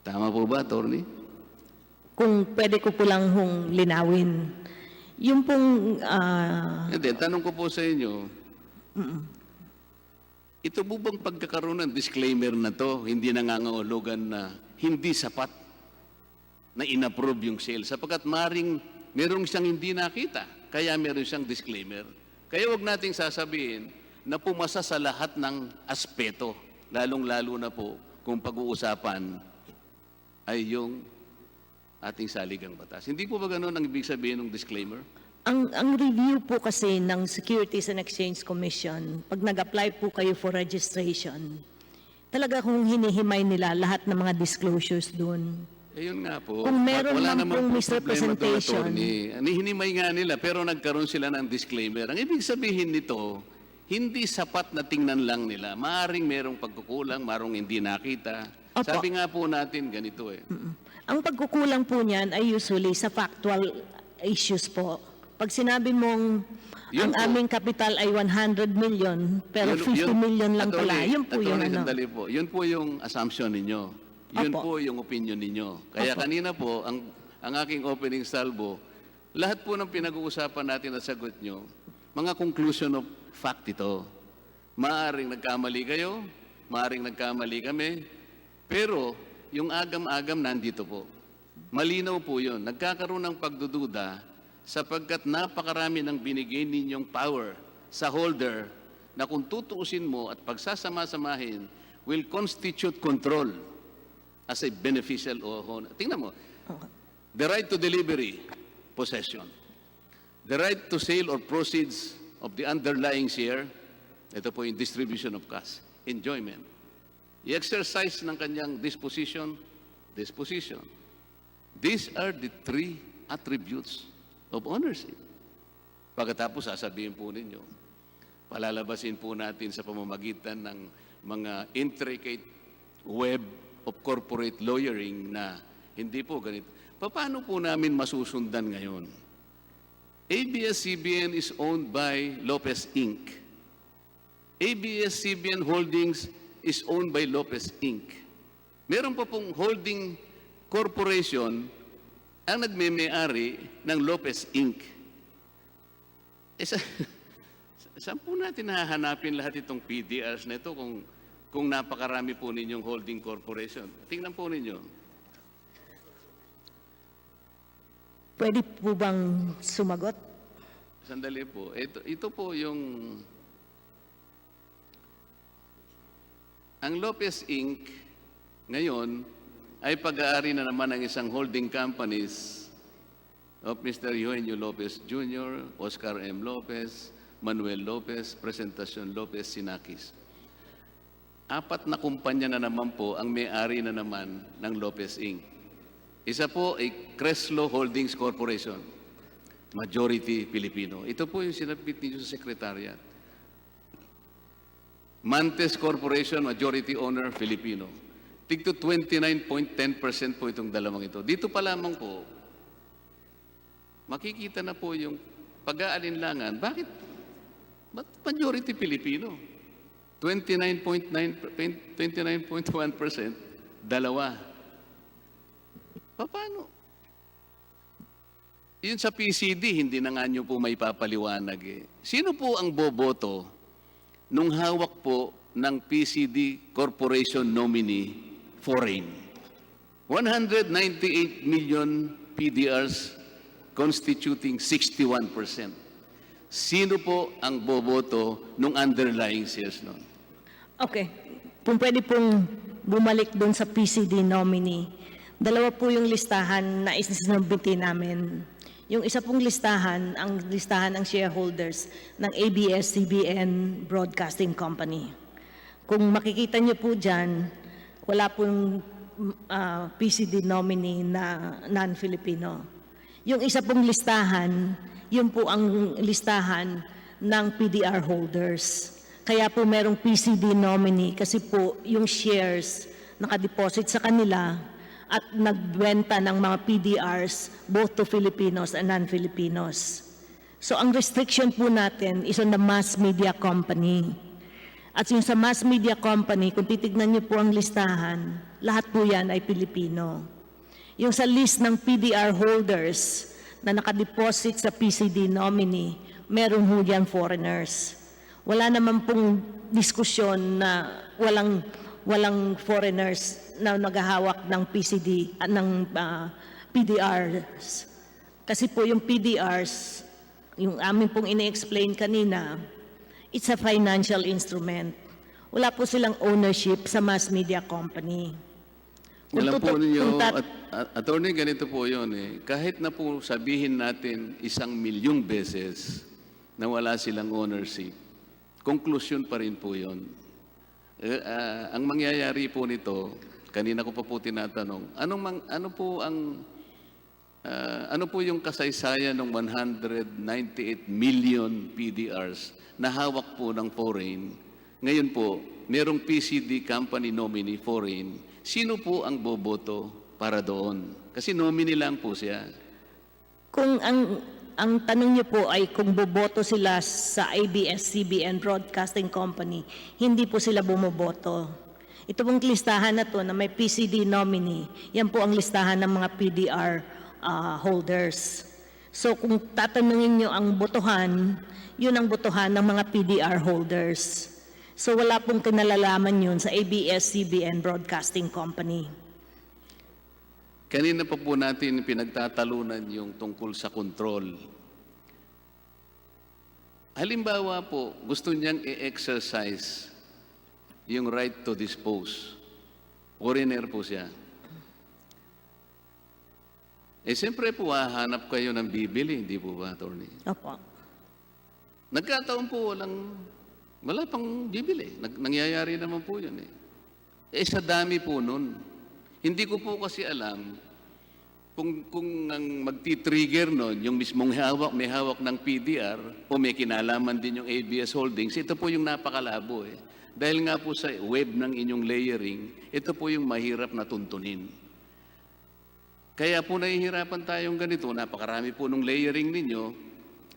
Tama po ba, Attorney? Kung pwede ko po lang hong linawin. Yung pong... Hindi, tanong ko po sa inyo, ito po bang pagkakaroon ng disclaimer na to, hindi nangangahulugan na hindi sapat na inapprove yung sale? Sapagkat maring merong siyang hindi nakita. Kaya meron siyang disclaimer. Kaya wag nating sasabihin na pumasa sa lahat ng aspeto, lalong-lalo na po kung pag-uusapan ay yung ating saligang batas. Hindi po ba ganun ang ibig sabihin ng disclaimer? Ang review po kasi ng Securities and Exchange Commission, pag nag-apply po kayo for registration, talaga kung hinihimay nila lahat ng mga disclosures doon. Yun nga po. Kung meron Wala man namang pong problema doon, misrepresentation. attorney. Hinimay nga nila, pero nagkaroon sila ng disclaimer. Ang ibig sabihin nito, hindi sapat na tingnan lang nila. Maaring merong pagkukulang, marong hindi nakita. Opo. Sabi nga po natin, ganito eh. Ang pagkukulang po niyan ay usually sa factual issues po. Pag sinabi mong Yun ang po. aming capital ay 100 million, pero 50 million lang pala, yun po yung ano. Sandali po. Yun po yung assumption ninyo. Yun Opo. po yung opinion ninyo. Kaya Opo. kanina po, ang aking opening salvo, lahat po ng pinag-uusapan natin at sagot nyo, mga conclusion of fact ito. Maaring nagkamali kayo, maaring nagkamali kami, pero yung agam-agam nandito po. Malinaw po yun. Nagkakaroon ng pagdududa sapagkat napakarami ng binigay ninyong power sa holder na kung tutuusin mo at pagsasama-samahin will constitute control as a beneficial o tingnan mo. The right to delivery, possession. The right to sale or proceeds of the underlying share, ito po yung distribution of cash. Enjoyment. I-exercise ng kanyang disposition. These are the three attributes of ownership. Pagkatapos, sasabihin po ninyo, palalabasin po natin sa pamamagitan ng mga intricate web of corporate lawyering na hindi po ganito. Paano po namin masusundan ngayon? ABS-CBN is owned by Lopez Inc. ABS-CBN Holdings is owned by Lopez Inc. Meron pa pong holding corporation ang nagme-may-ari ng Lopez Inc. Saan po natin hahanapin lahat itong PDRs na ito kung napakarami po ninyong holding corporation? Tingnan po ninyo. Pwede po bang sumagot? Sandali po. Ito po yung... Ang Lopez Inc. ngayon ay pag-aari na naman ng isang holding companies of Mr. Eugenio Lopez Jr., Oscar M. Lopez, Manuel Lopez, Presentacion Lopez, Sinakis. 4 na kumpanya na naman po ang may-ari na naman ng Lopez Inc. Isa po ay Creslo Holdings Corporation, majority Filipino. Ito po yung sinabit ninyo sa Secretariat. Mantes Corporation, majority owner Filipino. Tigto 29.10% po itong dalawang ito. Dito pa lamang po, makikita na po yung pag-aalinlangan. Bakit majority Filipino? 29.1%, dalawa. Paano? Yun sa PCD, hindi na nga nyo po may papaliwanag eh. Sino po ang boboto nung hawak po ng PCD Corporation nominee foreign? 198 million PDRs constituting 61%. Sino po ang boboto nung underlying shares nun? Okay. Kung pwede pong bumalik doon sa PCD nominee, dalawa po yung listahan na isinabiti namin. Yung isa pong listahan, ang listahan ng shareholders ng ABS-CBN Broadcasting Company. Kung makikita niyo po dyan, wala pong PCD nominee na non-Filipino. Yung isa pong listahan, yun po ang listahan ng PDR holders. Kaya po merong PCD nominee kasi po yung shares nakadeposit sa kanila at nagbenta ng mga PDRs both to Filipinos and non-Filipinos. So ang restriction po natin is on the mass media company. At yung sa mass media company, kung titignan niyo po ang listahan, lahat po yan ay Pilipino. Yung sa list ng PDR holders na nakadeposit sa PCD nominee, meron ho yan foreigners. Wala naman pong diskusyon na walang foreigners na naghahawak ng PCD, ng PDRs. Kasi po yung PDRs, yung amin pong ine-explain kanina, it's a financial instrument. Wala po silang ownership sa mass media company. Alam po ninyo, attorney, ganito po yun eh. Kahit na po sabihin natin 1,000,000 beses na wala silang ownership, konklusyon pa rin po yun. Ang mangyayari po nito, kanina ko pa po tinatanong, ano po yung kasaysayan ng 198 million PDRs na hawak po ng foreign? Ngayon po, merong PCD company nominee foreign. Sino po ang boboto para doon? Kasi nominee lang po siya. Kung ang tanong niyo po ay kung boboto sila sa ABS-CBN Broadcasting Company, hindi po sila bumoboto. Ito pong listahan na to na may PCD nominee, yan po ang listahan ng mga PDR holders. So kung tatanungin niyo ang botohan, yun ang botohan ng mga PDR holders. So wala pong kinalalaman yun sa ABS-CBN Broadcasting Company. Kanina pa po natin pinagtatalunan yung tungkol sa control. Halimbawa po, gusto niyang i-exercise yung right to dispose. Foreigner po siya. Siyempre po, hahanap kayo ng bibili, hindi po ba, attorney? Opo. Nagkataon po, wala pang bibili. Nangyayari naman po yun eh. Sa dami po nun. Hindi ko po kasi alam kung ang magti-trigger nun, yung mismong may hawak ng PDR o may kinalaman din yung ABS Holdings, ito po yung napakalabo eh. Dahil nga po sa web ng inyong layering, ito po yung mahirap na tuntunin. Kaya po nahihirapan tayong ganito, napakarami po nung layering ninyo,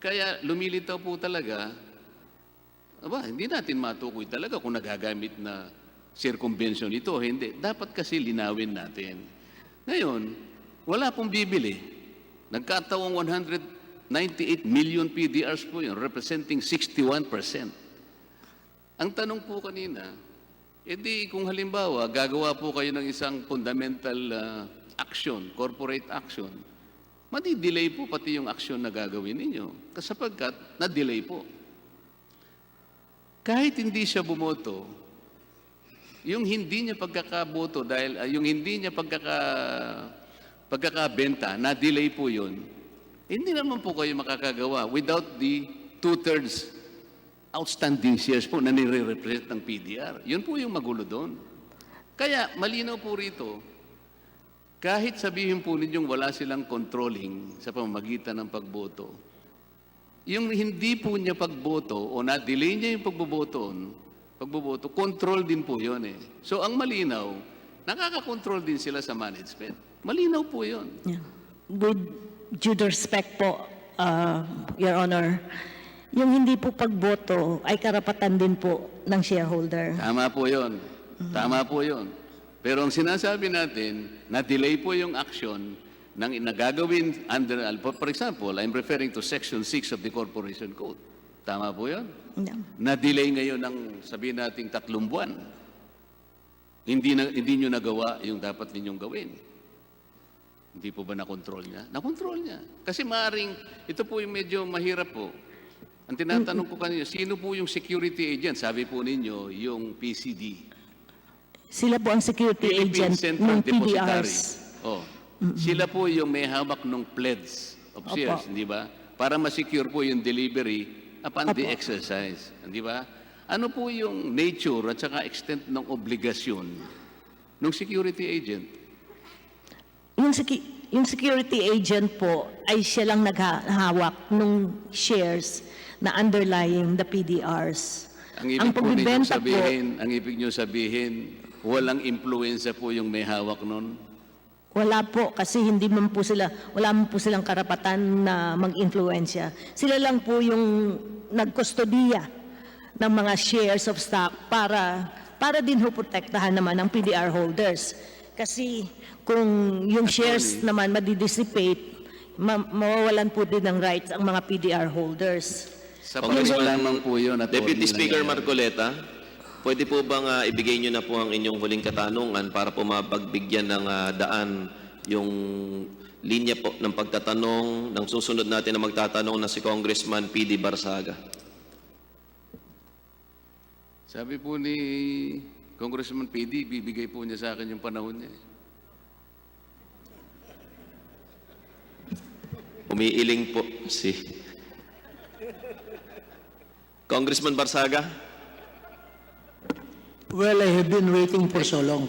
kaya lumilitaw po talaga, hindi natin matukoy talaga kung nagagamit na circumvention ito, hindi. Dapat kasi linawin natin. Ngayon, wala pong bibili. Nagkatawang 198 million PDRs po yun, representing 61%. Ang tanong po kanina, kung halimbawa, gagawa po kayo ng isang fundamental action, corporate action, madi-delay po pati yung action na gagawin ninyo. Sapagkat na-delay po. Kahit hindi siya bumoto, yung hindi niya pagkakaboto dahil yung hindi niya pagkakabenta, na-delay po yun, hindi naman po kayo makakagawa without the 2/3 outstanding shares po na nire-represent ng PDR. Yun po yung magulo doon. Kaya malinaw po rito, kahit sabihin po ninyong wala silang controlling sa pamamagitan ng pagboto, yung hindi po niya pagboto o na-delay niya yung pagboboto, control din po yun eh. So ang malinaw, nakaka-control din sila sa management. Malinaw po yun. Yeah. With due respect po, Your Honor, yung hindi po pagboto ay karapatan din po ng shareholder. Tama po yun. Tama po yun. Pero ang sinasabi natin, na-delay po yung action ng nagagawin under, for example, I'm referring to Section 6 of the Corporation Code. Tama po yun? Yeah. Na-delay ngayon ng sabihin nating 3 buwan. Hindi nyo nagawa yung dapat ninyong gawin. Hindi po ba nakontrol niya? Nakontrol niya. Kasi maaring, ito po yung medyo mahirap po. Ang tinatanong ko kanina, sino po yung security agent? Sabi po ninyo, yung PCD. Sila po ang security Philippine agent Central ng Depository. PDRs. Oh. Sila po yung may hawak ng pledge of Opo. shares, di ba? Para ma-secure po yung delivery upon the Opo. exercise, di ba? Ano po yung nature at saka extent ng obligasyon ng security agent? Yung security agent po ay siya lang naghahawak ng shares na underlying the PDRs. Ang ibig po ninyong pagbibenta sabihin, ang ibig niyo sabihin, walang impluensya po yung may hawak nun? Wala po kasi wala man po silang karapatan na mag-influensya. Sila lang po yung nagkustodiya ng mga shares of stock para din ho protektahan naman ang PDR holders. Kasi kung yung shares naman madi-dissipate, mawawalan po din ng rights ang mga PDR holders. Sa Congressman, lamang po yun, Deputy Atty. Speaker nangyayari. Marcoleta, pwede po bang ibigay nyo na po ang inyong huling katanungan para po mapagbigyan ng daan yung linya po ng pagtatanong ng susunod natin na magtatanong na si Congressman PD Barsaga. Sabi po ni Congressman PD, bibigay po niya sa akin yung panahon niya. Umiiling po si Congressman Barsaga. Well, I have been waiting for so long.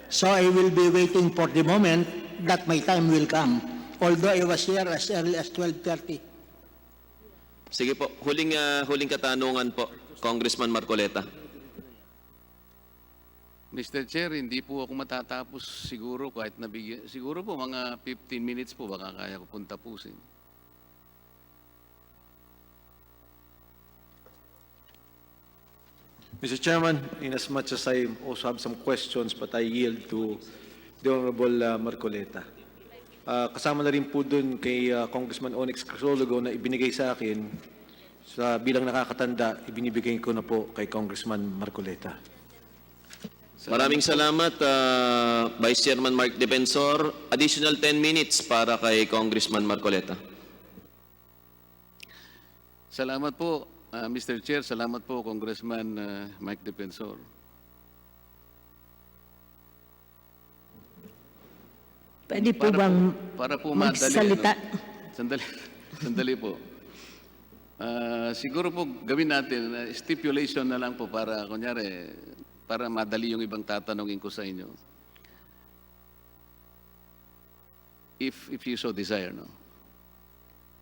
So I will be waiting for the moment that my time will come. Although I was here as early as 12:30. Sige po, huling katanungan po, Congressman Marcoleta. Mr. Chair, hindi po ako matatapos siguro kahit nabigyan. Siguro po mga 15 minutes po baka kaya ko pong tapusin. Mr. Chairman, in as much as I also have some questions, but I yield to the Honorable Marcoleta. Kasama na rin po dun kay Congressman Onyx Crisologo na ibinigay sa akin sa bilang nakakatanda, ibinibigay ko na po kay Congressman Marcoleta. Maraming salamat, Vice Chairman Mark Defensor. Additional 10 minutes para kay Congressman Marcoleta. Salamat po, Mr. Chair. Salamat po, Congressman Mike Defensor. Pwede po bang para po madali, magsalita? Sandali po. Siguro po gawin natin, stipulation na lang po para, kunyari, para madali yung ibang tatanungin ko sa inyo. If you so desire, no?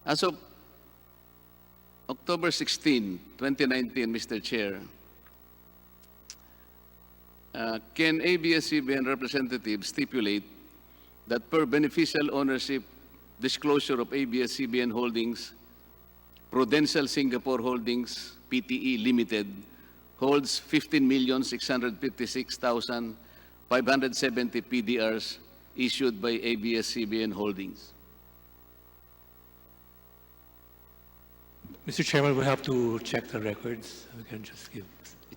As of October 16, 2019, Mr. Chair, can ABS-CBN representatives stipulate that per beneficial ownership disclosure of ABS-CBN Holdings, Prudential Singapore Holdings, PTE Limited, holds 15,656,570 PDRs issued by ABS-CBN Holdings. Mr. Chairman, we have to check the records. We can just give.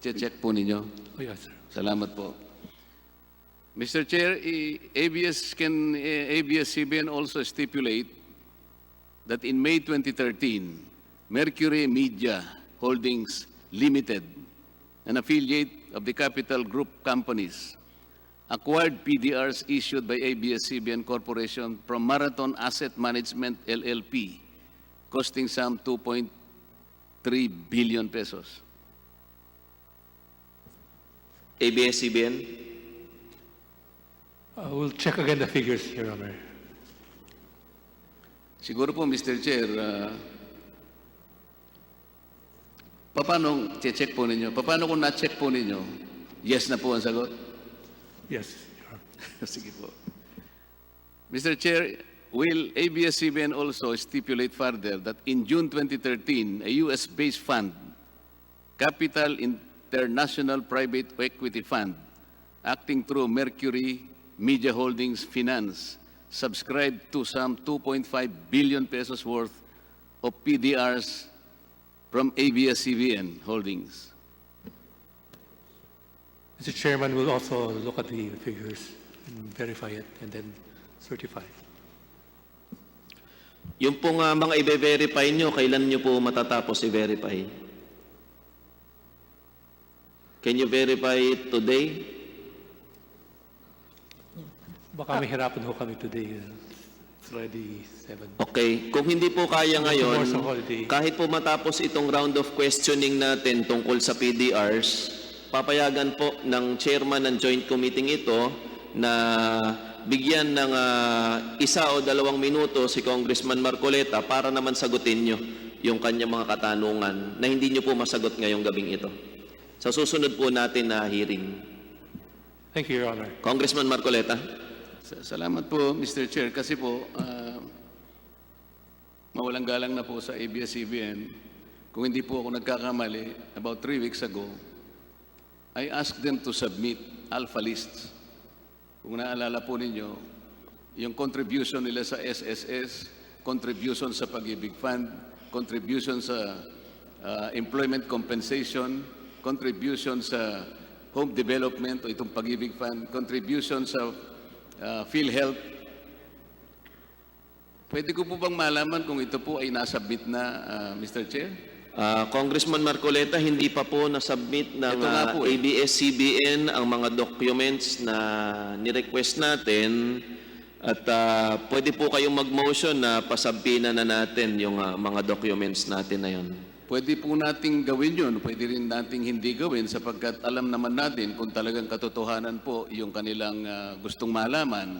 I-check po ninyo. Oh, yes, sir. Salamat po. Mr. Chair, ABS-CBN also stipulate that in May 2013, Mercury Media Holdings Limited, an affiliate of the Capital Group companies, acquired PDRs issued by ABS-CBN Corporation from Marathon Asset Management LLP, costing some 2.3 billion pesos. ABS-CBN. We'll check again the figures, Your Honor. Siguro po, Mr. Chair, paano check po ninyo? Paano kung na-check po ninyo? Yes na po ang sagot? Yes, Your Honor. Sige po. Mr. Chair, will ABS-CBN also stipulate further that in June 2013, a US-based fund, Capital International Private Equity Fund, acting through Mercury Media Holdings Finance, subscribed to some 2.5 billion pesos worth of PDRs from ABS-CBN Holdings. Mr. Chairman, we'll also look at the figures and verify it and then certify. Yung pong mga i-verify nyo, kailan nyo po matatapos i-verify? Can you verify it today? Baka mahirapan ho kami today. It's already 7. Okay. Kung hindi po kaya ngayon, Tomorrow's a holiday. kahit po matapos itong round of questioning natin tungkol sa PDRs, papayagan po ng chairman ng joint committee ito na bigyan ng 1 o 2 minuto si Congressman Marcoleta para naman sagutin nyo yung kanyang mga katanungan na hindi nyo po masagot ngayong gabing ito. Sa susunod po natin na hearing. Thank you, Your Honor. Congressman Marcoleta. Salamat po, Mr. Chair. Kasi po, mawalang galang na po sa ABS-CBN. Kung hindi po ako nagkakamali, about 3 weeks ago, I asked them to submit alpha lists. Kung naalala po ninyo, yung contribution nila sa SSS, contribution sa Pag-ibig Fund, contribution sa employment compensation, contribution sa home development o itong Pag-ibig Fund, contribution sa PhilHealth. Pwede ko po bang malaman kung ito po ay nasubmit na, Mr. Chair? Congressman Marcoleta, hindi pa po na-submit ng Ito nga po eh. ABS-CBN ang mga documents na ni-request natin at pwede po kayong mag-motion na pasabina na natin yung mga documents natin na yun. Pwede po nating gawin yun, pwede rin nating hindi gawin sapagkat alam naman natin kung talagang katotohanan po yung kanilang gustong malaman.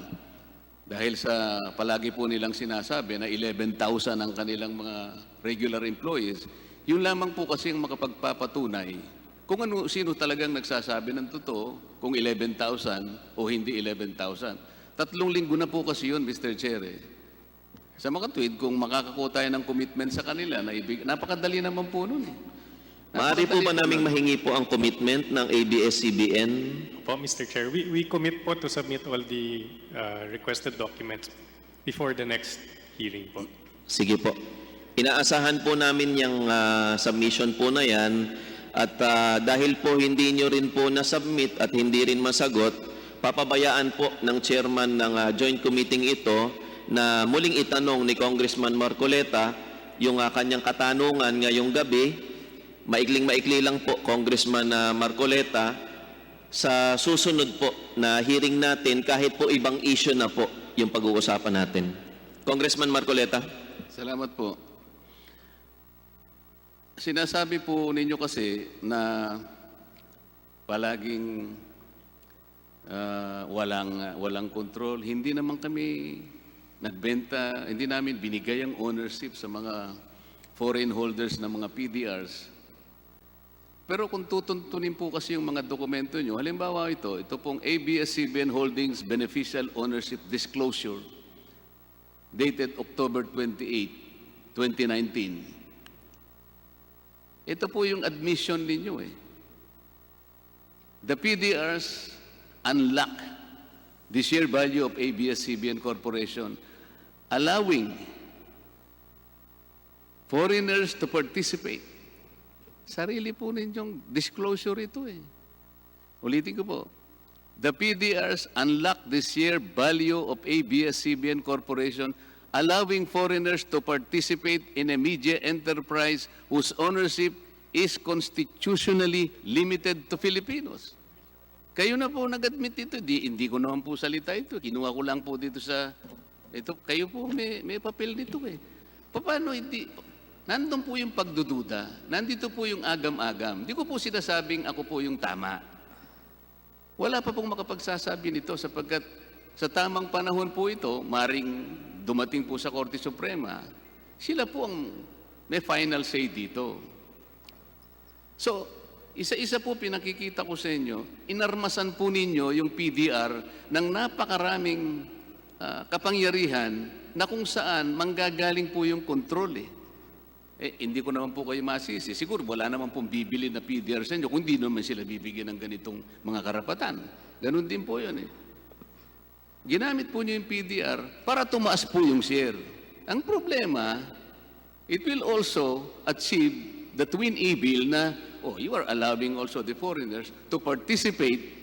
Dahil sa palagi po nilang sinasabi na 11,000 ang kanilang mga regular employees, yun lamang po kasi ang makapagpapatunay kung sino talagang nagsasabi ng totoo, kung 11,000 o hindi 11,000. 3 linggo na po kasi yun, Mr. Chair. Sa makatwid, kung makakakuha tayo ng commitment sa kanila, napakadali naman po nun. Maaari po ba naming mahingi po ang commitment ng ABS-CBN? Po, Mr. Chair, we commit po to submit all the requested documents before the next hearing po. Sige po. Inaasahan po namin yung submission po na yan at dahil po hindi nyo rin po na-submit at hindi rin masagot, papabayaan po ng chairman ng joint committee ito na muling itanong ni Congressman Marcoleta yung kanyang katanungan ngayong gabi. Maikling-maikli lang po, Congressman Marcoleta, sa susunod po na hearing natin, kahit po ibang issue na po yung pag-uusapan natin. Congressman Marcoleta. Salamat po. Sinasabi po ninyo kasi na palaging walang control. Hindi naman kami nagbenta, hindi namin binigay ang ownership sa mga foreign holders ng mga PDRs. Pero kung tutuntunin po kasi yung mga dokumento nyo, halimbawa ito pong ABS-CBN Holdings Beneficial Ownership Disclosure, dated October 28, 2019. Ito po yung admission ninyo eh. The PDRs unlock the share value of ABS-CBN Corporation, allowing foreigners to participate. Sarili po ninyong disclosure ito eh. Ulitin ko po. The PDRs unlock the share value of ABS-CBN Corporation, allowing foreigners to participate in a media enterprise whose ownership is constitutionally limited to Filipinos. Kayo na po nag-admit ito. Hindi ko naman po salita ito. Kinuha ko lang po dito sa... Ito, kayo po may papel nito eh. Paano hindi... Nandun po yung pagdududa. Nandito po yung agam-agam. Hindi ko po sinasabing ako po yung tama. Wala pa pong makapagsasabi nito sapagkat sa tamang panahon po ito, maring dumating po sa Korte Suprema, sila po ang may final say dito. So, isa-isa po pinakikita ko sa inyo, inarmasan po ninyo yung PDR ng napakaraming kapangyarihan na kung saan manggagaling po yung kontrol eh. Hindi ko naman po kayo masisi. Siguro wala naman pong bibili na PDR sa inyo kung hindi naman sila bibigyan ng ganitong mga karapatan. Ganun din po yun eh. Ginamit po niyo yung PDR para tumaas po yung share. Ang problema, it will also achieve the twin evil na, you are allowing also the foreigners to participate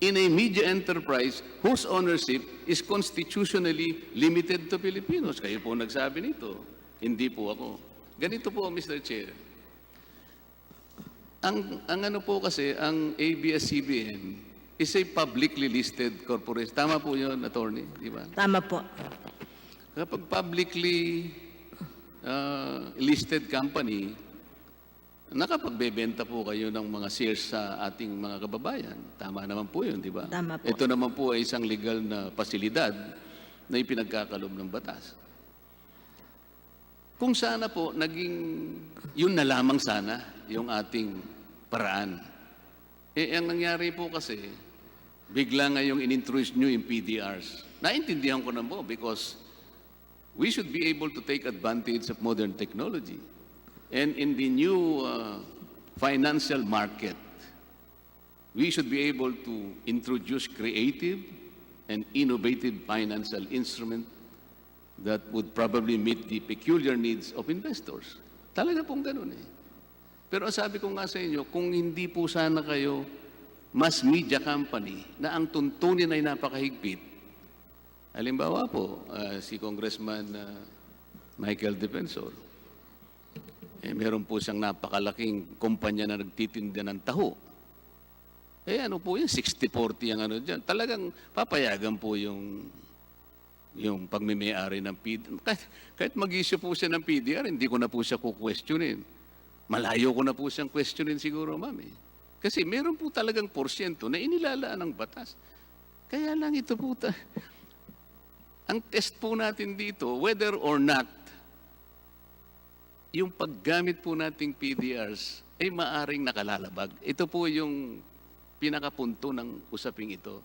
in a media enterprise whose ownership is constitutionally limited to Filipinos. Kayo po nagsabi nito, hindi po ako. Ganito po, Mr. Chair. Ang ano po kasi, ang ABS-CBN is a publicly listed corporation. Tama po yun, attorney, di ba? Tama po. Kapag publicly listed company, nakapagbebenta po kayo ng mga shares sa ating mga kababayan. Tama naman po yun, di ba? Tama po. Ito naman po ay isang legal na pasilidad na ipinagkakalob ng batas. Kung sana po, naging yun na lamang sana yung ating paraan. Ang nangyari po kasi, bigla ngayong in-introduce nyo yung PDRs. Naintindihan ko na po because we should be able to take advantage of modern technology. And in the new financial market, we should be able to introduce creative and innovative financial instrument that would probably meet the peculiar needs of investors. Talaga pong ganun eh. Pero sabi ko nga sa inyo, kung hindi po sana kayo mass media company na ang tuntunin ay napakahigpit, halimbawa po, si Congressman Michael Defensor, meron po siyang napakalaking kumpanya na nagtitinda ng taho. Ano po yun, 60-40 ang ano dyan. Talagang papayagan po yung pagmimay-ari ng PDR. Kahit mag-issue po siya ng PDR, hindi ko na po siya kukwestiyonin. Malayo ko na po siyang questionin siguro, ma'am. Kasi meron po talagang porsyento na inilalaan ng batas. Kaya lang ito po, ang test po natin dito, whether or not yung paggamit po nating PDRs ay maaring nakalalabag. Ito po yung pinakapunto ng usaping ito.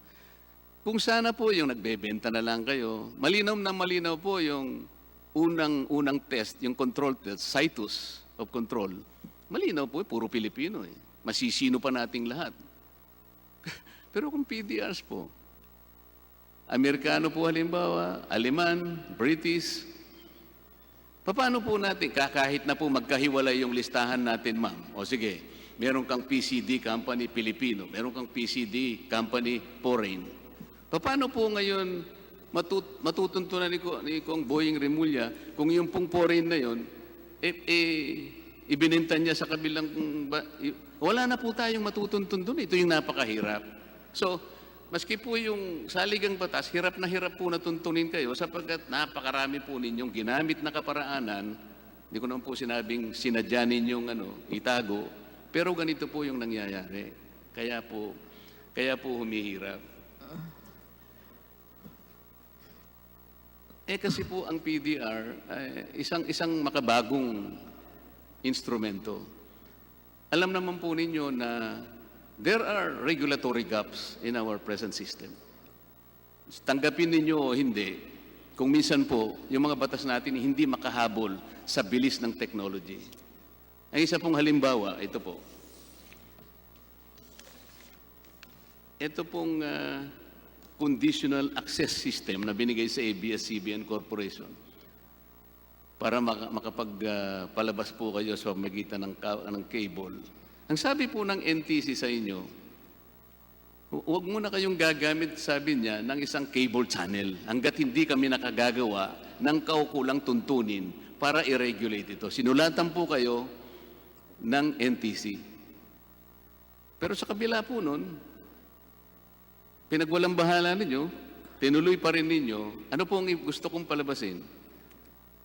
Kung sana po yung nagbebenta na lang kayo, malinaw na malinaw po yung unang test, yung control test, situs of control. Malinaw po, puro Pilipino eh. Masisino pa nating lahat. Pero kung PDRs po, Amerikano po halimbawa, Aleman, British, paano po natin, kahit na po magkahiwalay yung listahan natin, ma'am, o sige, meron kang PCD company Pilipino, meron kang PCD company foreign. Paano po ngayon matutuntunan ni Kong Boying Remulla kung yung pong foreign na yun, ibininta niya sa kabilang, wala na po tayong matutuntun doon. Ito yung napakahirap. So, maski po yung saligang batas, hirap na hirap po natuntunin kayo sapagkat napakarami po ninyong ginamit na kaparaanan. Hindi ko naman po sinabing sinadya ninyong itago, pero ganito po yung nangyayari. Kaya po humihirap. Kasi po ang PDR, isang makabagong instrumento. Alam naman po ninyo na there are regulatory gaps in our present system. Tanggapin ninyo o hindi, kung minsan po, yung mga batas natin hindi makahabol sa bilis ng technology. Ang isa pong halimbawa, ito po. Ito pong conditional access system na binigay sa ABS-CBN Corporation para makapagpalabas po kayo sa pamamagitan ng cable. Ang sabi po ng NTC sa inyo, huwag muna kayong gagamit, sabi niya, ng isang cable channel hanggat hindi kami nakagagawa ng kaukulang tuntunin para i-regulate ito. Sinulatan po kayo ng NTC. Pero sa kabila po nun, pinagwalang bahala ninyo, tinuloy pa rin ninyo, ano po ang gusto kong palabasin?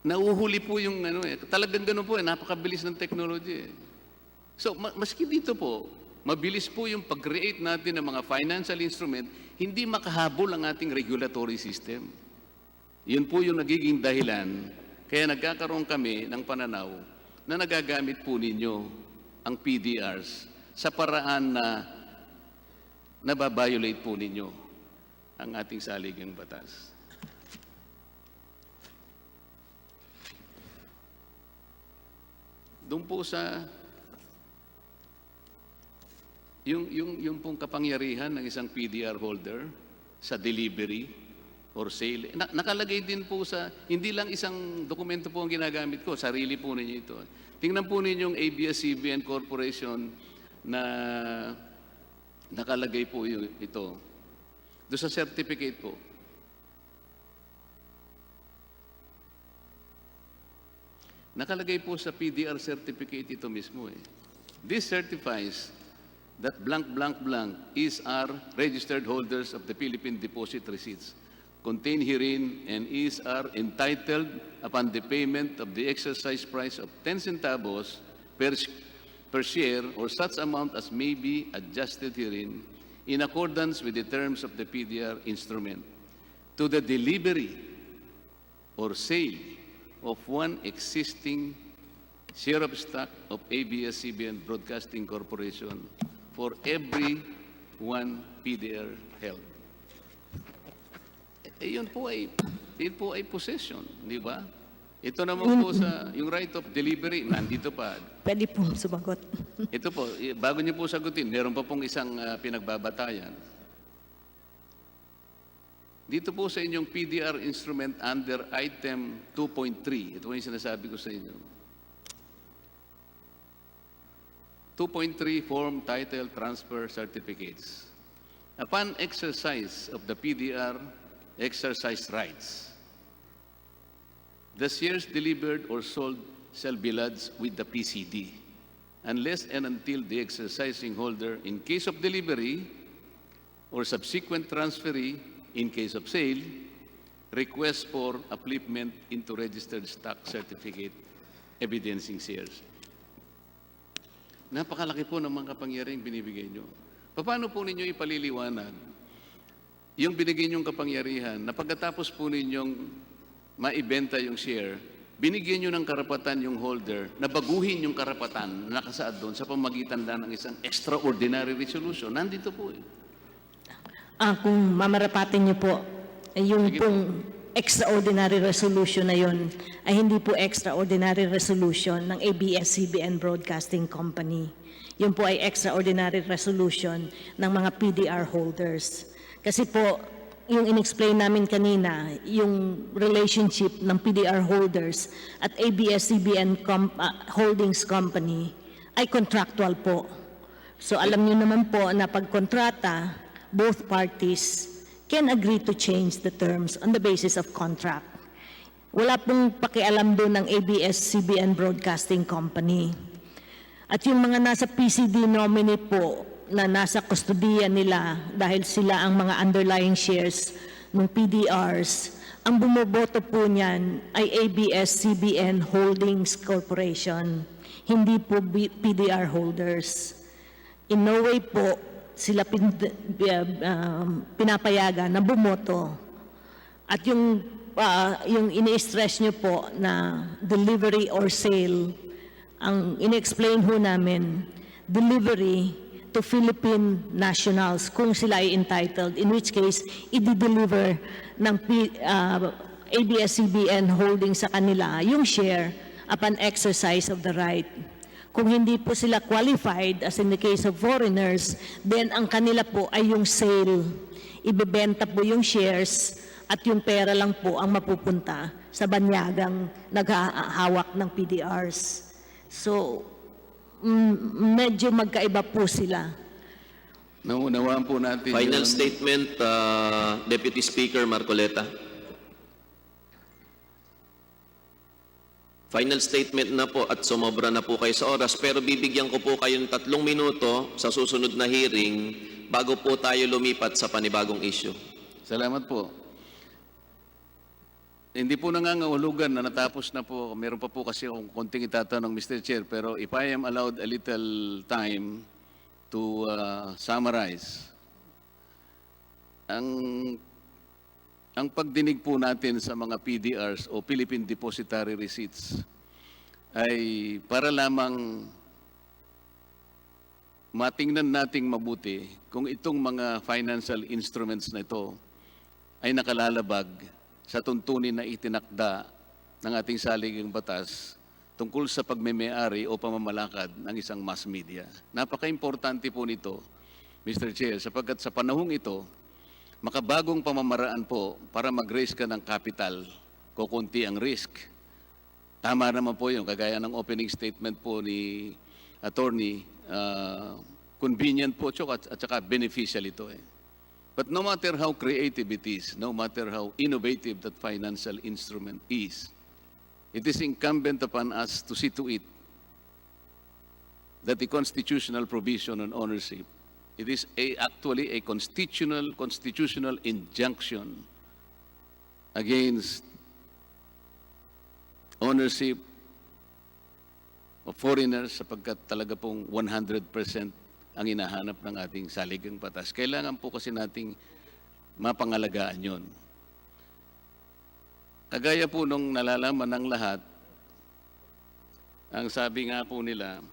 Nauhuli po yung talagang ganun po napakabilis ng technology. So, maski dito po, mabilis po yung pag-create natin ng mga financial instrument, hindi makahabol ang ating regulatory system. Yun po yung nagiging dahilan, kaya nagkakaroon kami ng pananaw na nagagamit po ninyo ang PDRs sa paraan na nababiolate po ninyo ang ating saligang batas. Doon po sa yung pong kapangyarihan ng isang PDR holder sa delivery or sale, nakalagay din po sa, hindi lang isang dokumento po ang ginagamit ko, sarili po ninyo ito. Tingnan po ninyo yung ABS-CBN Corporation na nakalagay po ito. Doon sa certificate po. Nakalagay po sa PDR certificate ito mismo eh. This certifies that blank blank blank is are registered holders of the Philippine deposit receipts contained herein and is are entitled upon the payment of the exercise price of 10 centavos per share or such amount as may be adjusted herein in accordance with the terms of the PDR instrument to the delivery or sale of one existing share of stock of ABS-CBN Broadcasting Corporation for every one PDR held. Yun po ay possession, di ba? Ito naman po sa yung right of delivery, nandito pa. Pwede pong sumagot. Ito po, bago niyo po sagutin, meron pa pong isang pinagbabatayan. Dito po sa inyong PDR instrument under item 2.3, ito po yung sinasabi ko sa inyo. 2.3 Form Title Transfer Certificates. Upon exercise of the PDR exercise rights, the shares delivered or sold shall be lodged with the PCD, unless and until the exercising holder, in case of delivery or subsequent transferee, in case of sale, requests for upliftment into registered stock certificate evidencing shares. Napakalaki po ng mga kapangyarihang binibigay nyo. Paano po ninyo ipaliliwanag yung binigay nyong kapangyarihan na pagkatapos po ninyong maibenta yung share, binigyan nyo ng karapatan yung holder na baguhin yung karapatan na nakasaad doon sa pamagitan lang ng isang extraordinary resolution? Nandito po eh. Kung mamarapatin niyo po, yung pong extraordinary resolution na yon ay hindi po extraordinary resolution ng ABS-CBN Broadcasting Company. Yun po ay extraordinary resolution ng mga PDR holders. Kasi po, yung in-explain namin kanina, yung relationship ng PDR holders at ABS-CBN Holdings Company ay contractual po. So alam niyo naman po na pagkontrata, both parties can agree to change the terms on the basis of contract. Wala pong pakialam doon ng ABS-CBN Broadcasting Company. At yung mga nasa PCD nominee po na nasa kustodiya nila dahil sila ang mga underlying shares ng PDRs, ang bumoboto po niyan ay ABS-CBN Holdings Corporation, hindi po PDR holders. In no way po sila pinapayagan na bumoto. At yung ini-stress nyo po na delivery or sale, ang in-explain ho namin, delivery to Philippine nationals kung sila ay entitled, in which case, i-deliver ng ABS-CBN holding sa kanila yung share upon exercise of the right. Kung hindi po sila qualified, as in the case of foreigners, then ang kanila po ay yung sale. Ibebenta po yung shares at yung pera lang po ang mapupunta sa banyagang naghahawak ng PDRs. So, medyo magkaiba po sila. Naunawaan po natin Final yun. statement, Deputy Speaker Marcoleta. Final statement na po at sumobra na po kayo sa oras, pero bibigyan ko po kayo ng 3 minuto sa susunod na hearing bago po tayo lumipat sa panibagong issue. Salamat po. Hindi po nangangahulugan na natapos na po. Meron pa po kasi akong konting itatanong, Mr. Chair, pero if I am allowed a little time to summarize, ang pagdinig po natin sa mga PDRs o Philippine Depositary Receipts ay para lamang matingnan nating mabuti kung itong mga financial instruments na ito ay nakalalabag sa tuntunin na itinakda ng ating saligang batas tungkol sa pagmeme-ari o pamamalakad ng isang mass media. Napaka-importante po nito, Mr. Chair, sapagkat sa panahong ito, makabagong pamamaraan po para mag-raise ka ng capital, kukunti ang risk. Tama naman po yun, kagaya ng opening statement po ni Attorney convenient po at saka beneficial ito eh. But no matter how creative it is, no matter how innovative that financial instrument is, it is incumbent upon us to see to it that the constitutional provision on ownership, it is actually a constitutional injunction against ownership of foreigners sapagkat talaga pong 100% ang hinahanap ng ating saligang batas. Kailangan po kasi nating mapangalagaan yon. Kagaya po nung nalalaman ng lahat, ang sabi nga po nila,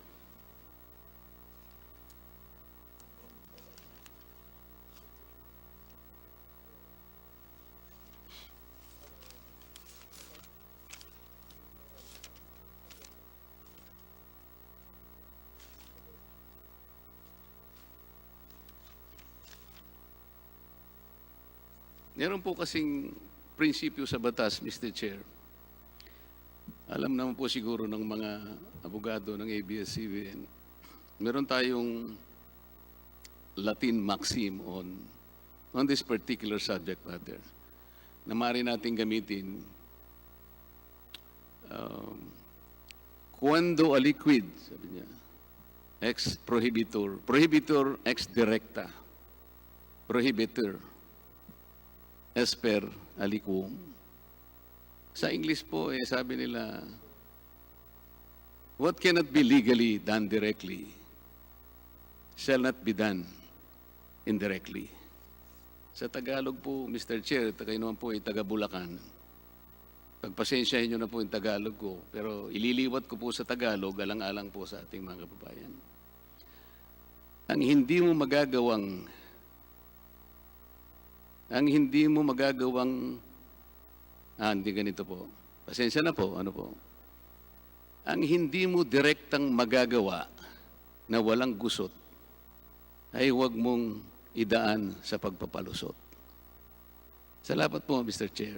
meron po kasing prinsipyo sa batas, Mr. Chair. Alam naman po siguro ng mga abogado ng ABS-CBN, meron tayong Latin maxim on this particular subject matter na maaari natin gamitin. Cuando aliquid, sabi niya, ex prohibitor ex directa, prohibitor as per aliquum. Sa English po, sabi nila, what cannot be legally done directly shall not be done indirectly. Sa Tagalog po, Mr. Chair, kayo naman po ay taga Bulacan. Pagpasensyahin nyo na po yung Tagalog ko, pero ililiwat ko po sa Tagalog, alang-alang po sa ating mga kababayan. Ang hindi mo magagawang, hindi ganito po. Pasensya na po, ano po. Ang hindi mo direktang magagawa na walang gusot, ay huwag mong idaan sa pagpapalusot. Salamat po, Mr. Chair.